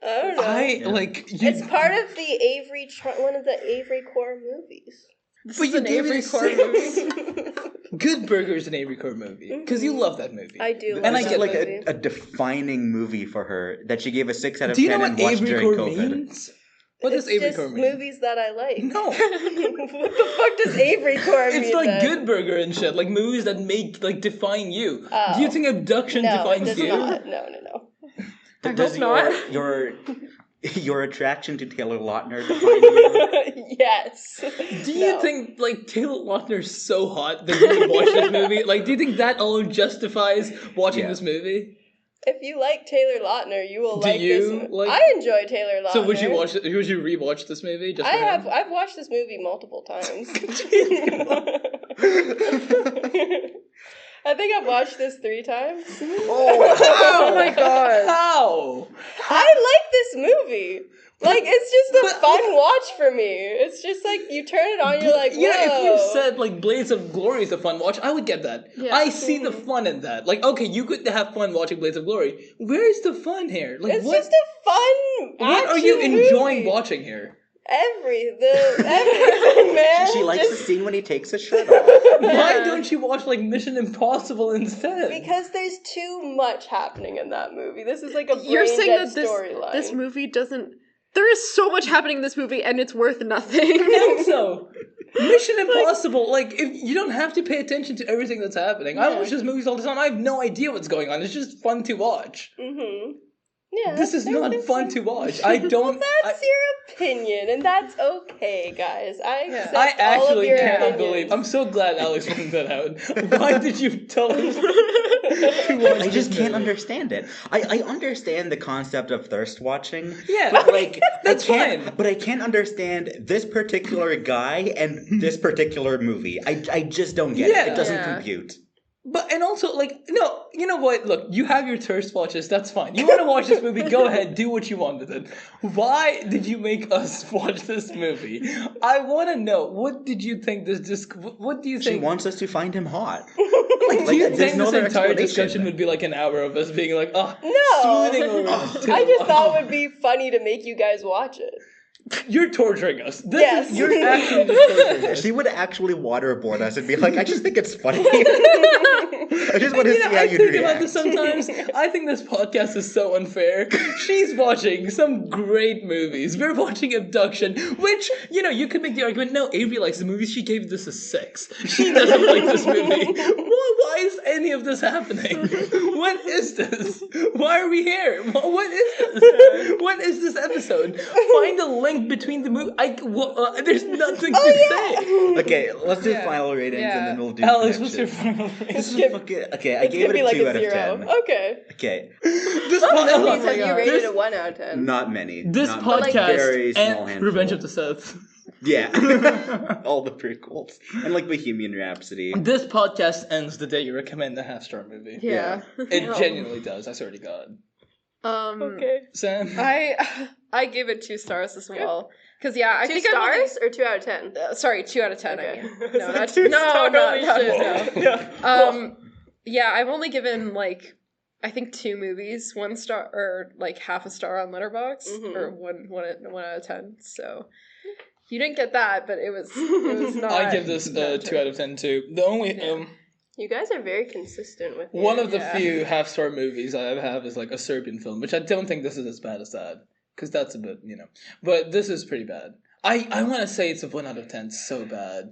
I don't know. I like. You, It's part of the Avery, one of the Avery core movies. This But is you an gave it Avery a Core 6. movie. Good Burger is an Avery Core movie because you love that movie. I do. And love I that get like movie. a defining movie for her that she gave a 6 out of Do you 10 know and what watched Avery during Core COVID. means? What It's does Avery just Core mean? movies that I like. No. What the fuck does Avery core mean? It's like then? Good Burger and shit, like movies that make like define you. Oh. Do you think Abduction No, it defines does you? not. No. I Does hope not. your attraction to Taylor Lautner define you? Yes. Do you think like Taylor Lautner's so hot that you would watch this movie? Like, do you think that alone justifies watching Yeah. this movie? If you like Taylor Lautner, you will Do like you this. like- I enjoy Taylor Lautner. So would you watch it? Would you rewatch this movie? Just for him? I've watched this movie multiple times. I think I've watched this 3 times. Oh my god. How? I like this movie. Like, it's just a But- fun watch for me. It's just like, you turn it on, you're like, whoa. Yeah, if you said like Blades of Glory is a fun watch, I would get that. Yeah. I see the fun in that. Like, okay, you could have fun watching Blades of Glory. Where is the fun here? Like, It's what? just a fun What are you action enjoying movie. watching here? Everything, man. She likes Just the scene when he takes his shirt off. Why don't you watch like Mission Impossible instead? because there's too much happening in that movie. This is like a You're saying brain-dead that storyline. this movie doesn't. There is so much happening in this movie, and it's worth nothing. Also, Mission Impossible, like, if you don't have to pay attention to everything that's happening. I Yeah. watch these movies all the time. I have no idea what's going on. It's just fun to watch. Mm-hmm. Yeah, This is not fun to watch. I don't. That's your opinion, and that's okay, guys. I accept I all of actually your cannot opinions. believe. I'm so glad Alex pointed that out. Why did you tell us to watch I just this can't movie? understand it. I understand the concept of thirst watching. Yeah, but like that's I can't, fine. But I can't understand this particular guy and this particular movie. I just don't get it. It doesn't Yeah. compute. But, and also, like, no, you know what? Look, you have your thirst watches, that's fine. You want to watch this movie, go ahead, do what you want with it. Why did you make us watch this movie? I want to know, what did you think what do you She think? wants us to find him hot. Like, do you there's think no this other entire explanation. discussion would be like an hour of us being like, No. swooning over I just thought it would be funny to make you guys watch it. You're torturing us. Yes. You're actually just torturing us. She would actually waterboard us and be like, I just think it's funny. I just want to see how I you'd think react. about this sometimes. I think this podcast is so unfair. She's watching some great movies. We're watching Abduction, which, you could make the argument, no, Avery likes the movies. She gave this a 6. She doesn't like this movie. Why is any of this happening? What is this? Why are we here? What is this? What is this episode? Find a link between the movie. There's nothing to say. Okay, let's do Yeah. final ratings and then we'll do Alex, what's your predictions. final rating? This is It's fucking, okay, I It's gave gonna it be a like 2 a out of 0. 10. Okay. Okay, This How many podcast, movies have you God. rated This- a 1 out of 10? not many. This Not many. like, podcast very small and handful. Revenge of the Sith. Yeah, all the prequels and like Bohemian Rhapsody. This podcast ends the day you recommend a half-star movie. Yeah. It genuinely does. I swear to God. Okay. Sam? I gave it 2 stars as well. Because I 2 think I'm only- stars or 2 out of 10? sorry, 2 out of 10. Okay. I mean. It's No, like not 2 no, star, no, holy no, shit. no. Yeah, I've only given like I think 2 movies 1 star or like half a star on Letterboxd Mhm. or one out of 10. So you didn't get that, but it was not. I give this not 2 out of 10 too. The only Yeah. You guys are very consistent with one of the Yeah. few half-star movies I have is like a Serbian film, which I don't think this is as bad as that, because that's a bit But this is pretty bad. I want to say it's a 1 out of 10 so bad.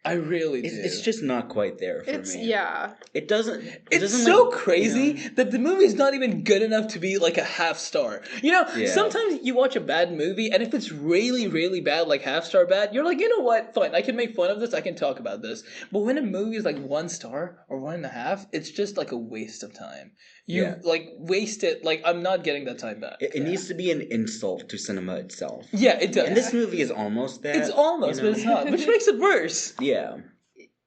I really do. It's just not quite there for It's me. yeah. It doesn't. It's doesn't, so like, crazy that the movie's not even good enough to be like a half star. Yeah. Sometimes you watch a bad movie, and if it's really, really bad, like half star bad, you're like, you know what? Fine, I can make fun of this, I can talk about this. But when a movie is like 1 star or 1.5, it's just like a waste of time. You Yeah. like waste it. Like I'm not getting that time back. It needs to be an insult to cinema itself. Yeah, it does. And this movie is almost that. It's almost, but it's not, which makes it worse. Yeah.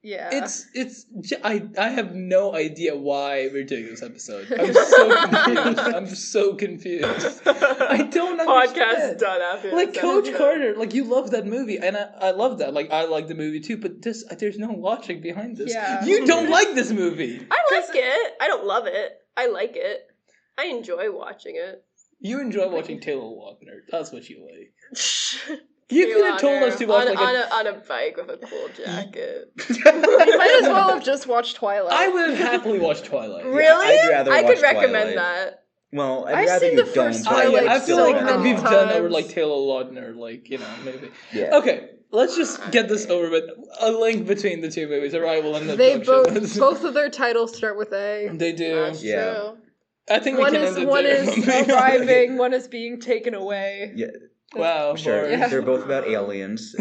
Yeah. I have no idea why we're doing this episode. I'm so confused. I'm so confused. I don't understand. Podcast done after Like this Coach episode. Carter, like you love that movie, and I love that. Like I like the movie too, but there's no logic behind this. Yeah. You don't like this movie. I like it. I don't love it. I like it. I enjoy watching it. You enjoy watching Taylor Lautner. That's what you like. You could have told us to watch on a bike with a cool jacket. You might as well have just watched Twilight. I would have happily watched Twilight. Really? I'd rather I watch could recommend Twilight. that. Well, I'd I've rather seen you the don't. first but Twilight I feel so like many we've done our times. like Taylor Lautner, maybe. Yeah. Okay, let's just get this over with. A link between the 2 movies, Arrival and They Abduction. both of their titles start with A. They do. That's Yeah. true. I think we One can is end it one there. is arriving, one is being taken away. Yeah. Wow, Sure. boring. Yeah. They're both about aliens.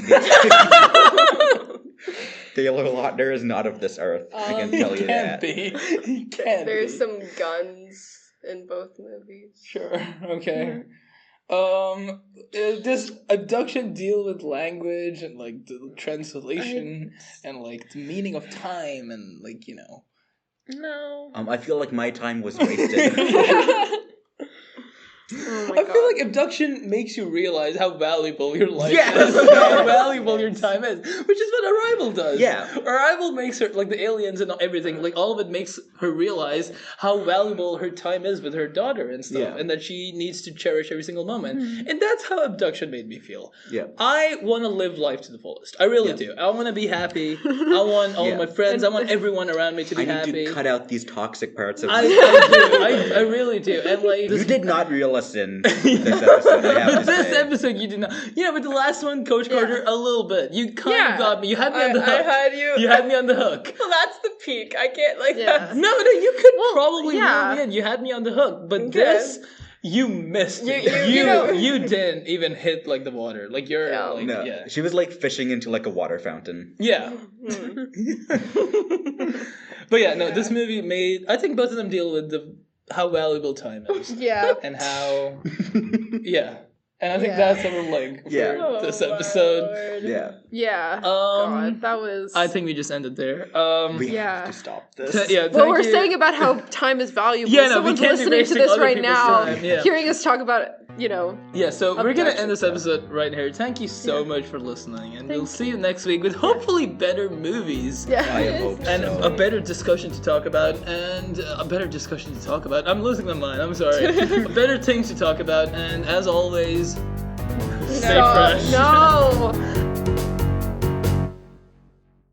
Taylor Lautner is not of this earth. I can tell you Can't that. be. He can't There's be. some guns in both movies. Sure. Okay. Does Abduction deal with language and like the translation and like the meaning of time and like No. I feel like my time was wasted. Oh my I feel like Abduction makes you realize how valuable your life Yes. is, and how valuable your time is, which is what Arrival does. Yeah. Arrival makes her, like the aliens and everything, like all of it makes her realize how valuable her time is with her daughter and stuff, Yeah. and that she needs to cherish every single moment. And that's how Abduction made me feel. Yeah. I want to live life to the fullest. I really do. I want to be happy. I want all Yeah. my friends. I want everyone around me to be I need happy. to cut out these toxic parts of I me. do. I really do. And like You did not reel us in this episode, I have But to this say. episode you did not. But the last one, Coach Carter, a little bit. You kind Yeah. of got me. You had me on the I hook. had you. You had me on the hook. Well, that's the peak. I can't like Yeah. that. No, you could probably yeah. reel me in. You had me on the hook. But Okay. this, You missed it. You didn't even hit like the water. Like you're like No, yeah. she was like fishing into like a water fountain. Yeah. But yeah, no, this movie made I think both of them deal with how valuable time is. Yeah. And how And I think that's what we're like for this episode. Lord. Yeah. Yeah. God, that was. I think we just ended there. We have to stop this. What we're saying about how time is valuable. Yeah, no, Someone's we can't be listening to wasting this other right people's now, time, yeah. hearing us talk about, Yeah, so we're gonna end this Abduction. episode right here. Thank you so much for listening, and we'll see you next week with hopefully better movies. Yeah. I hope And so. a better discussion to talk about, I'm losing my mind, I'm sorry. Better things to talk about, and as always, stay fresh. No.